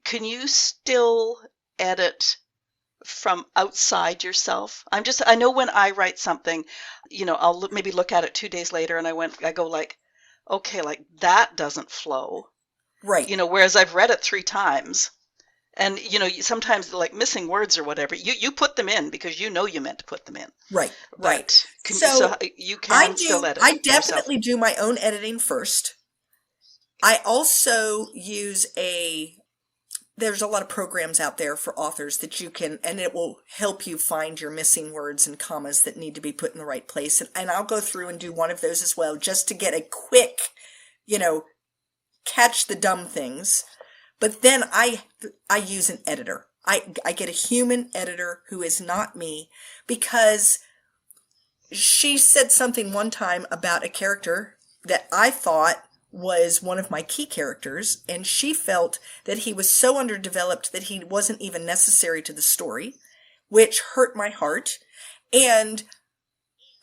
Can you still edit from outside yourself? I know when I write something, I'll maybe look at it 2 days later and I go like, okay, like that doesn't flow. Right. Whereas I've read it 3 times. And, sometimes like missing words or whatever, you put them in because you meant to put them in. Right. So you can still edit. I definitely do my own editing first. I also use there's a lot of programs out there for authors that you can, and it will help you find your missing words and commas that need to be put in the right place. And I'll go through and do one of those as well, just to get a quick, catch the dumb things. But then I use an editor. I get a human editor who is not me, because she said something one time about a character that I thought was one of my key characters, and she felt that he was so underdeveloped that he wasn't even necessary to the story, which hurt my heart. And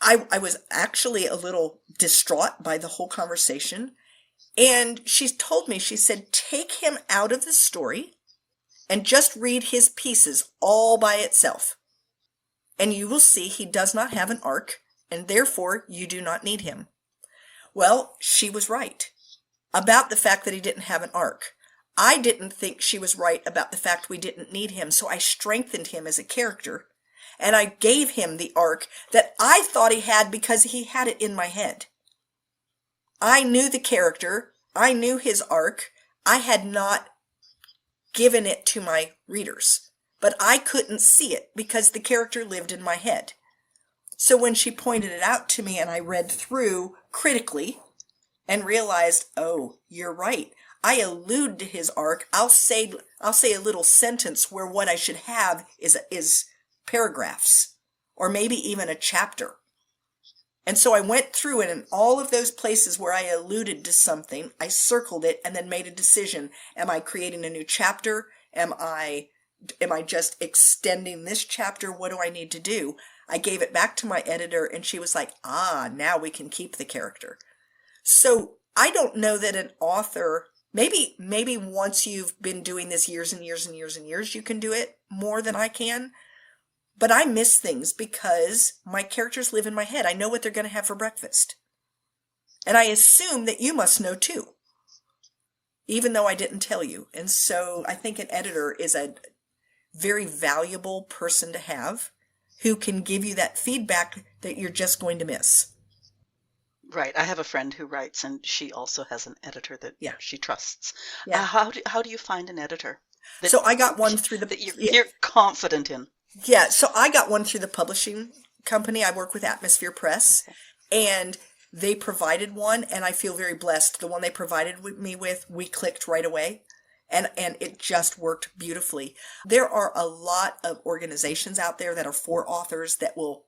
I was actually a little distraught by the whole conversation. And she told me, she said, take him out of the story and just read his pieces all by itself. And you will see he does not have an arc, and therefore you do not need him. Well, she was right about the fact that he didn't have an arc. I didn't think she was right about the fact we didn't need him, so I strengthened him as a character, and I gave him the arc that I thought he had because he had it in my head. I knew the character, I knew his arc, I had not given it to my readers, but I couldn't see it because the character lived in my head. So when she pointed it out to me and I read through critically and realized, oh, you're right. I allude to his arc. I'll say a little sentence where what I should have is paragraphs or maybe even a chapter. And so I went through it, and all of those places where I alluded to something, I circled it and then made a decision. Am I creating a new chapter? Am I just extending this chapter? What do I need to do? I gave it back to my editor, and she was like, now we can keep the character. So I don't know that an author, maybe once you've been doing this years and years and years and years, you can do it more than I can. But I miss things because my characters live in my head. I know what they're going to have for breakfast. And I assume that you must know too, even though I didn't tell you. And so I think an editor is a very valuable person to have who can give you that feedback that you're just going to miss. Right. I have a friend who writes, and she also has an editor that she trusts. Yeah. How do you find an editor? So I got one through that you're confident in. Yeah, so I got one through the publishing company. I work with Atmosphere Press, and they provided one, and I feel very blessed. The one they provided me with, we clicked right away, and it just worked beautifully. There are a lot of organizations out there that are for authors that will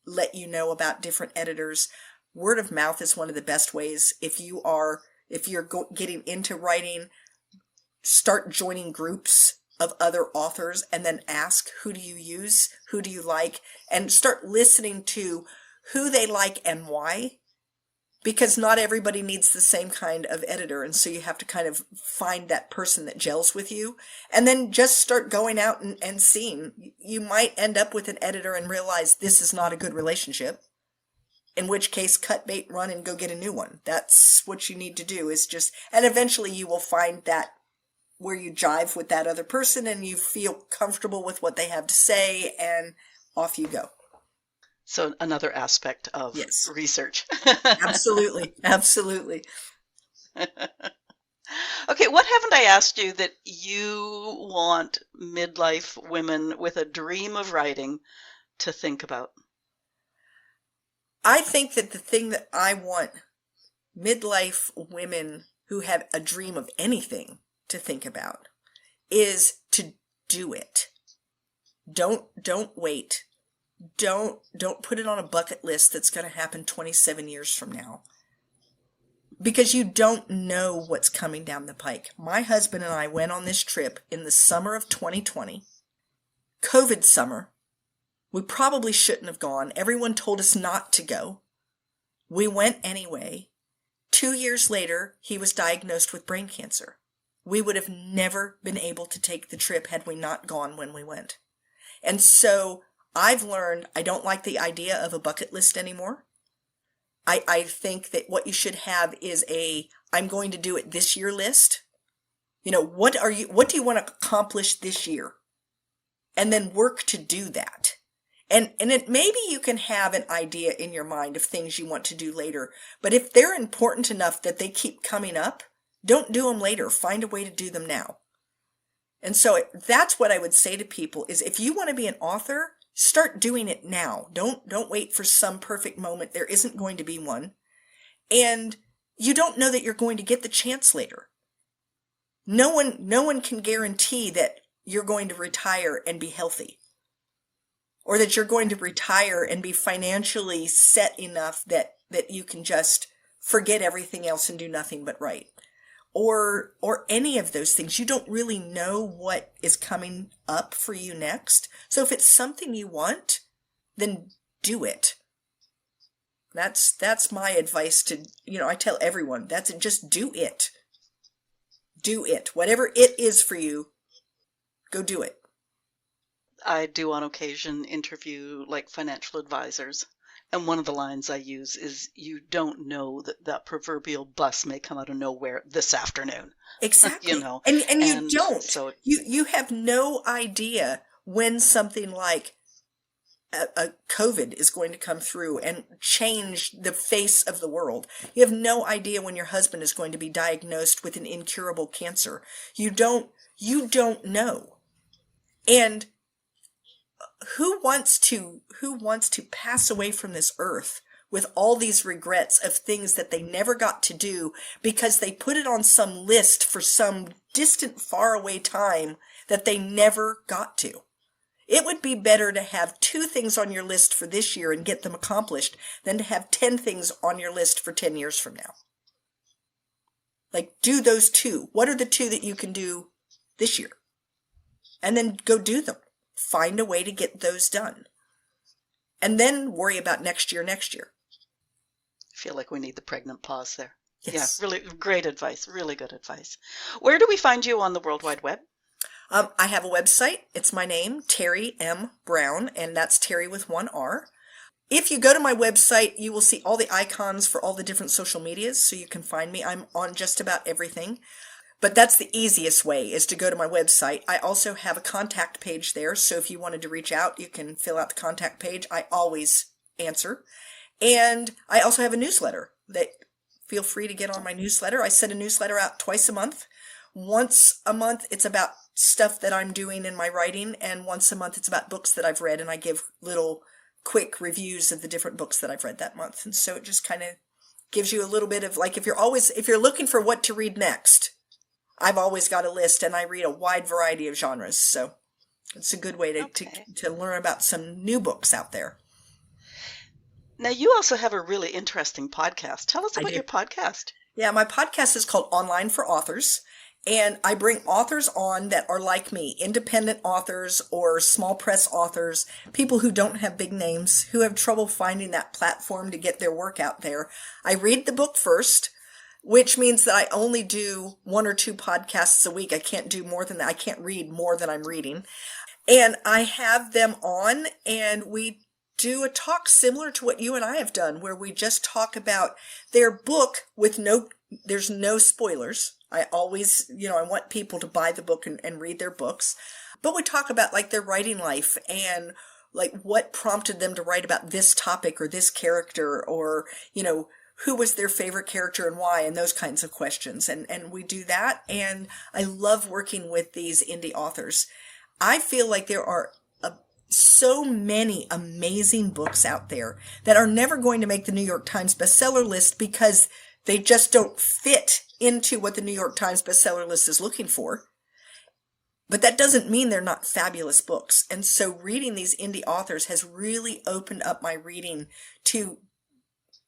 let you know about different editors. Word of mouth is one of the best ways. If you're getting into writing, start joining groups of other authors and then ask, who do you use? Who do you like? And start listening to who they like and why, because not everybody needs the same kind of editor. And so you have to kind of find that person that gels with you, and then just start going out and seeing. You might end up with an editor and realize this is not a good relationship, in which case cut bait, run, and go get a new one. That's what you need to do, and eventually you will find that where you jive with that other person and you feel comfortable with what they have to say, and off you go. So another aspect of research. Absolutely. Absolutely. Okay, what haven't I asked you that you want midlife women with a dream of writing to think about? I think that the thing that I want midlife women who have a dream of anything to think about is to do it. Don't wait. Don't put it on a bucket list that's going to happen 27 years from now, because you don't know what's coming down the pike. My husband and I went on this trip in the summer of 2020, COVID summer. We probably shouldn't have gone. Everyone told us not to go. We went anyway. 2 years later, he was diagnosed with brain cancer. We would have never been able to take the trip had we not gone when we went. And so I've learned I don't like the idea of a bucket list anymore. I think that what you should have is I'm going to do it this year list. What do you want to accomplish this year? And then work to do that. And maybe you can have an idea in your mind of things you want to do later. But if they're important enough that they keep coming up, don't do them later. Find a way to do them now. And so that's what I would say to people is, if you want to be an author, start doing it now. Don't wait for some perfect moment. There isn't going to be one. And you don't know that you're going to get the chance later. No one can guarantee that you're going to retire and be healthy, or that you're going to retire and be financially set enough that you can just forget everything else and do nothing but write. Or any of those things. You don't really know what is coming up for you next. So if it's something you want, then do it. That's my advice to, I tell everyone, that's it. Just do it. Do it. Whatever it is for you, go do it. I do on occasion interview like financial advisors. And one of the lines I use is, you don't know that proverbial bus may come out of nowhere this afternoon. Exactly. And You don't. so You have no idea when something like a COVID is going to come through and change the face of the world. You have no idea when your husband is going to be diagnosed with an incurable cancer. You don't know. And who wants to pass away from this earth with all these regrets of things that they never got to do because they put it on some list for some distant, faraway time that they never got to? It would be better to have 2 things on your list for this year and get them accomplished than to have 10 things on your list for 10 years from now. Like, do those 2. What are the 2 that you can do this year? And then go do them. Find a way to get those done. And then worry about next year. I feel like we need the pregnant pause there. Yes. Yeah, really great advice. Really good advice. Where do we find you on the World Wide Web? I have a website. It's my name, Teri M Brown, and that's Teri with 1 R. If you go to my website, you will see all the icons for all the different social medias, so you can find me. I'm on just about everything. But that's the easiest way, is to go to my website. I also have a contact page there, so if you wanted to reach out, you can fill out the contact page. I always answer. And I also have a newsletter that feel free to get on my newsletter. I send a newsletter out twice a month. Once a month, it's about stuff that I'm doing in my writing, and once a month, it's about books that I've read, and I give little quick reviews of the different books that I've read that month. And so it just kind of gives you a little bit of, like, if you're looking for what to read next, I've always got a list, and I read a wide variety of genres. So it's a good way to learn about some new books out there. Now, you also have a really interesting podcast. Tell us about your podcast. Yeah, my podcast is called Online for Authors. And I bring authors on that are like me, independent authors or small press authors, people who don't have big names, who have trouble finding that platform to get their work out there. I read the book first, which means that I only do 1 or 2 podcasts a week. I can't do more than that. I can't read more than I'm reading. And I have them on, and we do a talk similar to what you and I have done, where we just talk about their book with there's no spoilers. I always, I want people to buy the book and read their books. But we talk about like their writing life and like what prompted them to write about this topic or this character, or, who was their favorite character and why, and those kinds of questions. And we do that. And I love working with these indie authors. I feel like there are so many amazing books out there that are never going to make the New York Times bestseller list because they just don't fit into what the New York Times bestseller list is looking for. But that doesn't mean they're not fabulous books. And so reading these indie authors has really opened up my reading to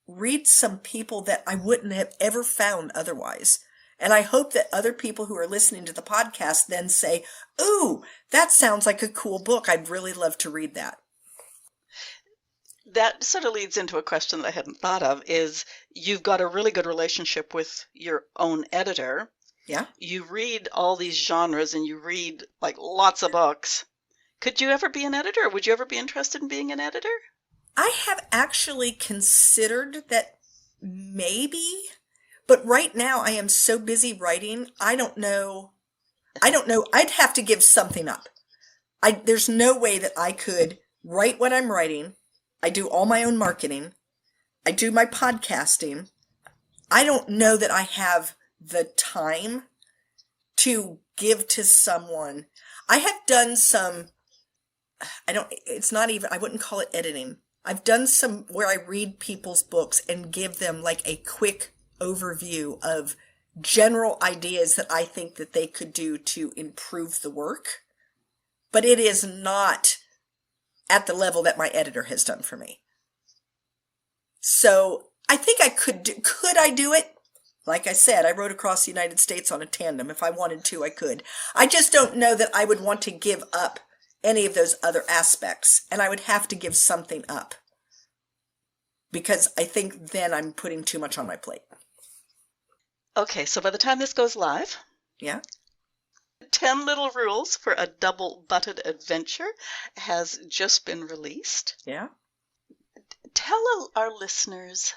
read some people that I wouldn't have ever found otherwise. And I hope that other people who are listening to the podcast then say, "Ooh, that sounds like a cool book. I'd really love to read that." That sort of leads into a question that I hadn't thought of, is you've got a really good relationship with your own editor. Yeah. You read all these genres and you read like lots of books. Could you ever be an editor? Would you ever be interested in being an editor? I have actually considered that maybe, but right now I am so busy writing, I don't know. I'd have to give something up. There's no way that I could write what I'm writing. I do all my own marketing. I do my podcasting. I don't know that I have the time to give to someone. I have done some, I wouldn't call it editing. I've done some where I read people's books and give them like a quick overview of general ideas that I think that they could do to improve the work. But it is not at the level that my editor has done for me. So I think I could I do it? Like I said, I rode across the United States on a tandem. If I wanted to, I could. I just don't know that I would want to give up any of those other aspects, and I would have to give something up. because I think then I'm putting too much on my plate. Okay, so by the time this goes live, Yeah. 10 Little Rules for a Double-Butted Adventure has just been released. Yeah. Tell our listeners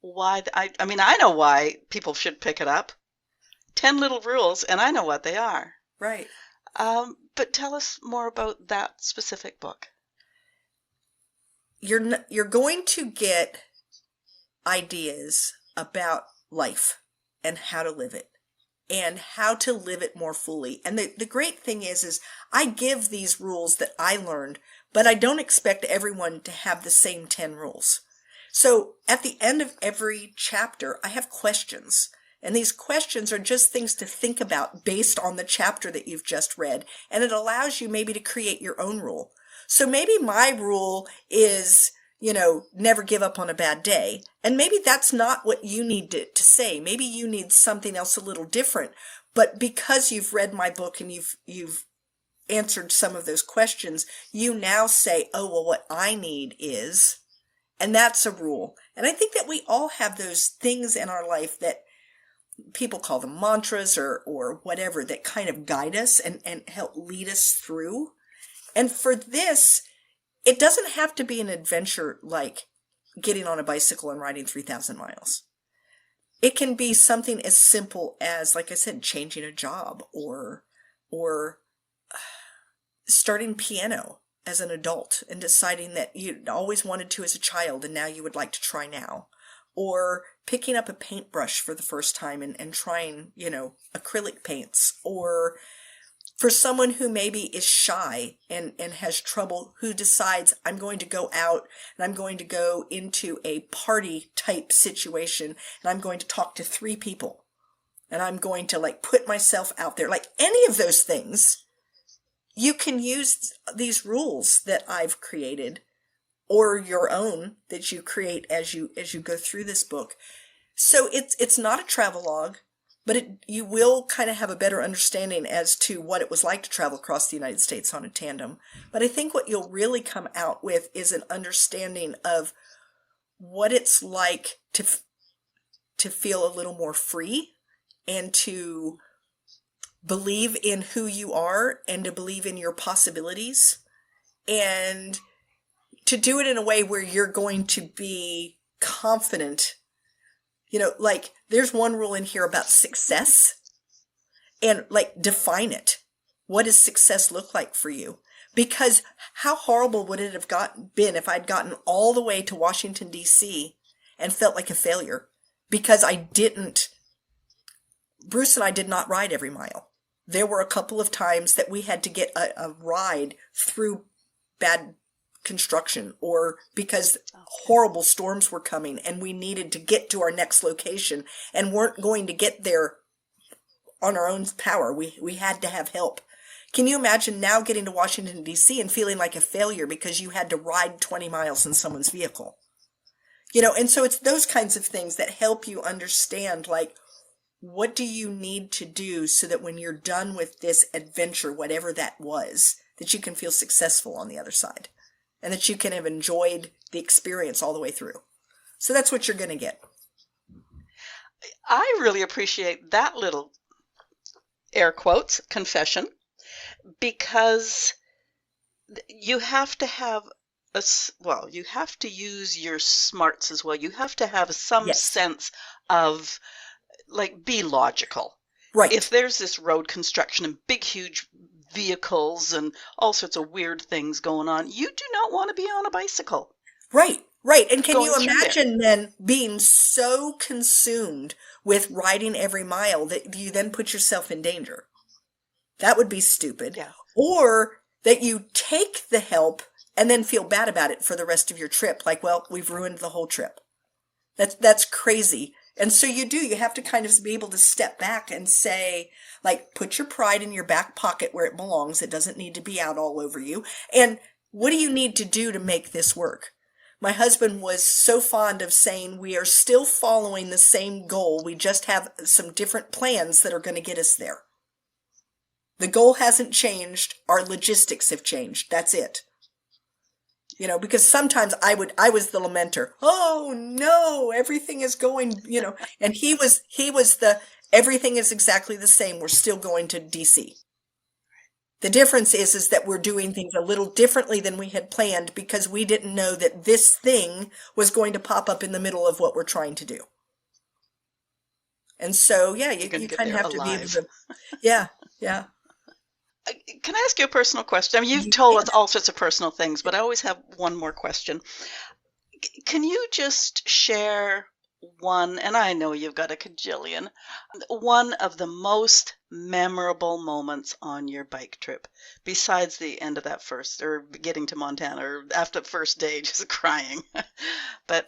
why, I mean, I know why people should pick it up. 10 Little Rules, and I know what they are. Right. But tell us more about that specific book. You're going to get ideas about life and how to live it and how to live it more fully. And the great thing is I give these rules that I learned, but I don't expect everyone to have the same 10 rules. So at the end of every chapter, I have questions. And these questions are just things to think about based on the chapter that you've just read. And it allows you maybe to create your own rule. So maybe my rule is, never give up on a bad day. And maybe that's not what you need to say. Maybe you need something else a little different. But because you've read my book and you've answered some of those questions, you now say, oh, well, what I need is, and that's a rule. And I think that we all have those things in our life that people call them mantras or whatever that kind of guide us and help lead us through. And for this, it doesn't have to be an adventure like getting on a bicycle and riding 3,000 miles. It can be something as simple as, like I said, changing a job or starting piano as an adult and deciding that you always wanted to as a child and now you would like to try now. Or picking up a paintbrush for the first time and trying, acrylic paints. Or for someone who maybe is shy and has trouble, who decides I'm going to go out and I'm going to go into a party type situation and I'm going to talk to 3 people and I'm going to put myself out there. Like any of those things, you can use these rules that I've created or your own that you create as you go through this book. So it's not a travelogue, but you will kind of have a better understanding as to what it was like to travel across the United States on a tandem. But I think what you'll really come out with is an understanding of what it's like to feel a little more free and to believe in who you are and to believe in your possibilities and to do it in a way where you're going to be confident. There's one rule in here about success and define it. What does success look like for you? Because how horrible would it have been if I'd gotten all the way to Washington, D.C. and felt like a failure because Bruce and I did not ride every mile. There were a couple of times that we had to get a ride through bad construction or because horrible storms were coming and we needed to get to our next location and weren't going to get there on our own power. We had to have help. Can you imagine now getting to Washington, D.C. and feeling like a failure because you had to ride 20 miles in someone's vehicle? And so it's those kinds of things that help you understand, what do you need to do so that when you're done with this adventure, whatever that was, that you can feel successful on the other side. And that you can have enjoyed the experience all the way through. So that's what you're going to get. I really appreciate that little air quotes confession because you have to have you have to use your smarts as well. You have to have some sense of be logical. Right. If there's this road construction and big, huge vehicles and all sorts of weird things going on, you do not want to be on a bicycle. Right. And can you imagine then being so consumed with riding every mile that you then put yourself in danger? That would be stupid. Yeah. Or that you take the help and then feel bad about it for the rest of your trip. We've ruined the whole trip. That's crazy. And so you have to kind of be able to step back and say, put your pride in your back pocket where it belongs. It doesn't need to be out all over you. And what do you need to do to make this work? My husband was so fond of saying, we are still following the same goal. We just have some different plans that are going to get us there. The goal hasn't changed. Our logistics have changed. That's it. because sometimes I was the lamenter. Oh no, everything is going, and he was the, everything is exactly the same. We're still going to DC. The difference is that we're doing things a little differently than we had planned because we didn't know that this thing was going to pop up in the middle of what we're trying to do. And so, yeah, you You're going to get kind of there have to be able alive. to, yeah, yeah. Can I ask you a personal question? I mean, you've You told can. us all sorts of personal things, but I always have one more question. Can you just share one, and I know you've got a cajillion, one of the most memorable moments on your bike trip, besides the end of that first, or getting to Montana, or after the first day, just crying. But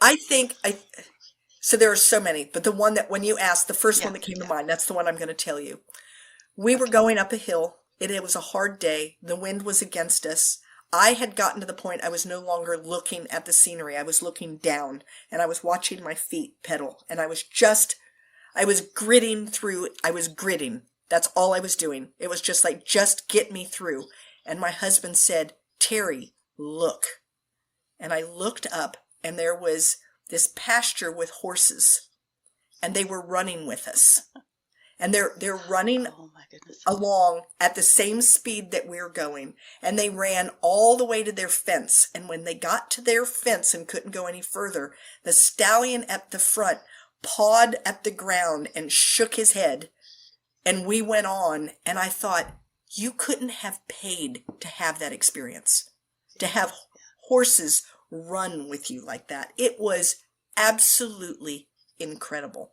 So there are so many, but the one that when you asked, the first one yeah, that came to yeah. mind, that's the one I'm going to tell you. We were Okay. going up a hill. It was a hard day. The wind was against us. I had gotten to the point I was no longer looking at the scenery. I was looking down and I was watching my feet pedal and I was gritting through. I was gritting. That's all I was doing. It was just like, just get me through. And my husband said, Teri, look. And I looked up and there was this pasture with horses and they were running with us. And they're running Oh my goodness. along at the same speed that we're going. And they ran all the way to their fence. And when they got to their fence and couldn't go any further, the stallion at the front pawed at the ground and shook his head. And we went on. And I thought, you couldn't have paid to have that experience, to have horses run with you like that. It was absolutely incredible.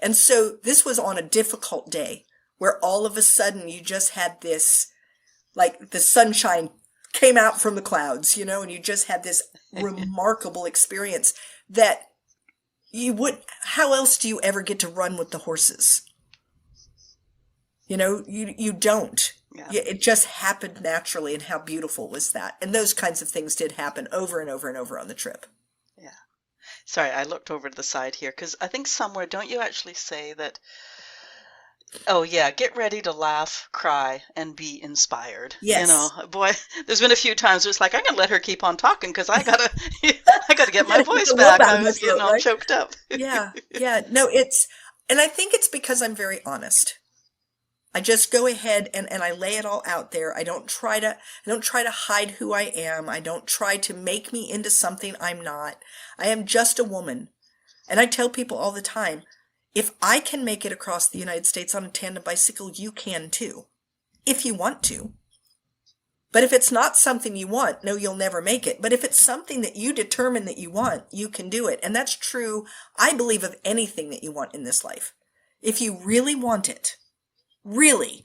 And so this was on a difficult day where all of a sudden you just had this, like the sunshine came out from the clouds, and you just had this remarkable experience that how else do you ever get to run with the horses? You don't. Yeah. It just happened naturally, and how beautiful was that? And those kinds of things did happen over and over and over on the trip. Yeah. Sorry, I looked over to the side here because I think somewhere, don't you actually say that, oh yeah, get ready to laugh, cry, and be inspired. Yes. Boy, there's been a few times where it's like, I'm going to let her keep on talking because I gotta get my Keep voice the love back. out I of was my getting throat, all right? choked up. Yeah. No, and I think it's because I'm very honest. I just go ahead and I lay it all out there. I don't try to hide who I am. I don't try to make me into something I'm not. I am just a woman. And I tell people all the time, if I can make it across the United States on a tandem bicycle, you can too, if you want to. But if it's not something you want, no, you'll never make it. But if it's something that you determine that you want, you can do it. And that's true, I believe, of anything that you want in this life. If you really want it, really,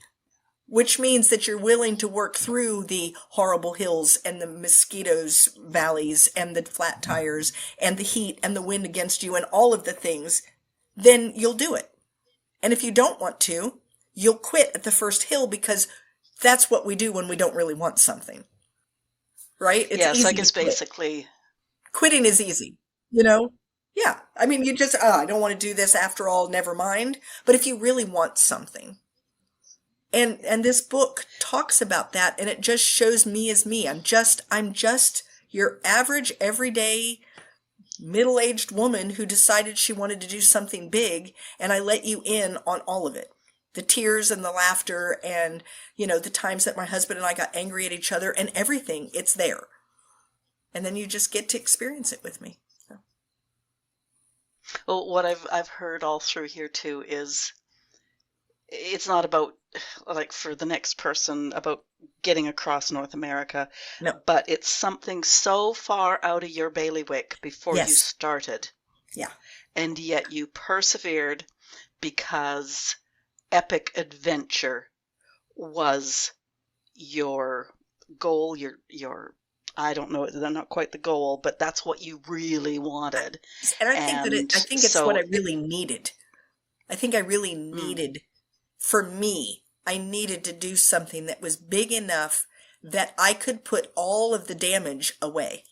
which means that you're willing to work through the horrible hills and the mosquitoes valleys and the flat tires and the heat and the wind against you and all of the things, then you'll do it. And if you don't want to, you'll quit at the first hill because that's what we do when we don't really want something. Right? It's Yes, easy I guess to quit. basically. Quitting is easy, Yeah. I mean, you just, I don't want to do this after all, never mind. But if you really want something, and this book talks about that, and it just shows me as me. I'm just your average, everyday, middle-aged woman who decided she wanted to do something big, and I let you in on all of it. The tears and the laughter and, the times that my husband and I got angry at each other and everything, it's there. And then you just get to experience it with me. So. Well, what I've heard all through here too is it's not about, like, for the next person, about getting across North America, No. but it's something so far out of your bailiwick before you Yes. started. Yeah. And yet you persevered because epic adventure was your goal, your I don't know, they're not quite the goal, but that's what you really wanted. And I think And I think it's so what I really needed. I think I really needed, for me, I needed to do something that was big enough that I could put all of the damage away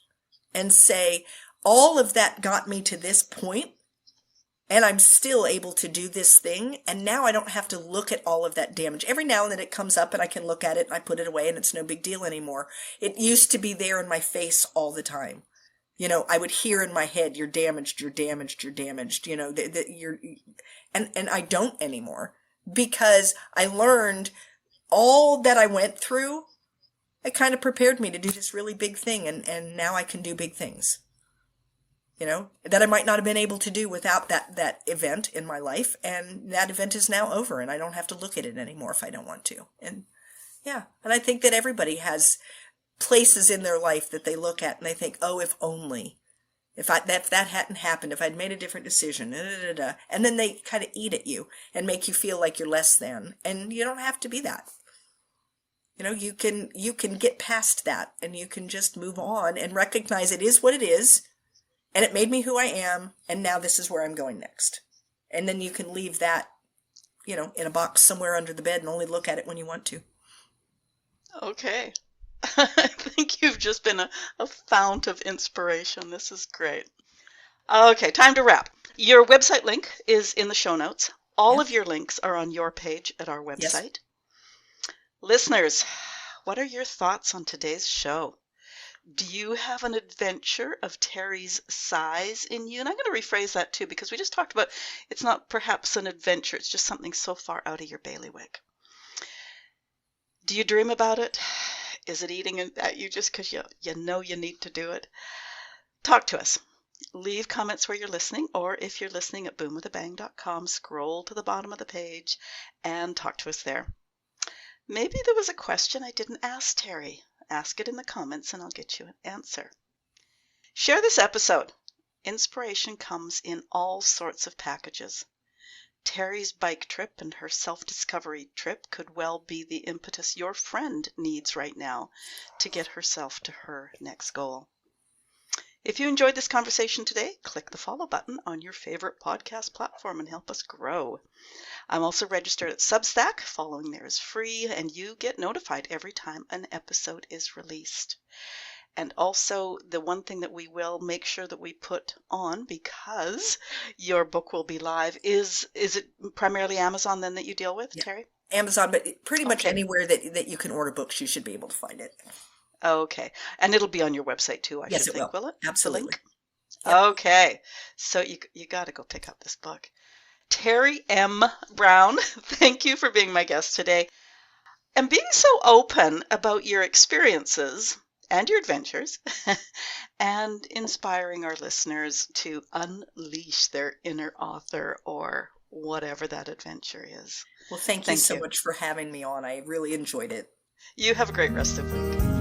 and say, all of that got me to this point, And I'm still able to do this thing. And now I don't have to look at all of that damage. Every now and then it comes up and I can look at it and I put it away and it's no big deal anymore. It used to be there in my face all the time. You know, I would hear in my head, you're damaged, you're damaged, you're damaged, you know, and I don't anymore because I learned all that I went through. It kind of prepared me to do this really big thing. And now I can do big things. You know, that I might not have been able to do without that event in my life. And that event is now over and I don't have to look at it anymore if I don't want to. And yeah, and I think that everybody has places in their life that they look at and they think, oh, if only, if that hadn't happened, if I'd made a different decision, and then they kind of eat at you and make you feel like you're less than. And you don't have to be that. You know, you can get past that and you can just move on and recognize it is what it is. And it made me who I am, and now this is where I'm going next. And then you can leave that, you know, in a box somewhere under the bed and only look at it when you want to. Okay. I think you've just been a fount of inspiration. This is great. Okay, time to wrap. Your website link is in the show notes. All of your links are on your page at our website. Yes. Listeners, what are your thoughts on today's show? Do you have an adventure of Teri's size in you? And I'm going to rephrase that too, because we just talked about it's not perhaps an adventure. It's just something so far out of your bailiwick. Do you dream about it? Is it eating at you just because you know you need to do it? Talk to us. Leave comments where you're listening, or if you're listening at boomwithabang.com, scroll to the bottom of the page and talk to us there. Maybe there was a question I didn't ask Teri. Ask it in the comments and I'll get you an answer. Share this episode. Inspiration comes in all sorts of packages. Teri's bike trip and her self-discovery trip could well be the impetus your friend needs right now to get herself to her next goal. If you enjoyed this conversation today, click the follow button on your favorite podcast platform and help us grow. I'm also registered at Substack. Following there is free, and you get notified every time an episode is released. And also, the one thing that we will make sure that we put on, because your book will be live, is it primarily Amazon then that you deal with, yeah. Teri? Amazon, but pretty much anywhere that you can order books, you should be able to find it. Okay. And it'll be on your website too, I yes, should it think, will it? Absolutely. Yep. Okay. So you got to go pick up this book. Teri M Brown, thank you for being my guest today and being so open about your experiences and your adventures and inspiring our listeners to unleash their inner author or whatever that adventure is. Well, thank you so much for having me on. I really enjoyed it. You have a great rest of the week.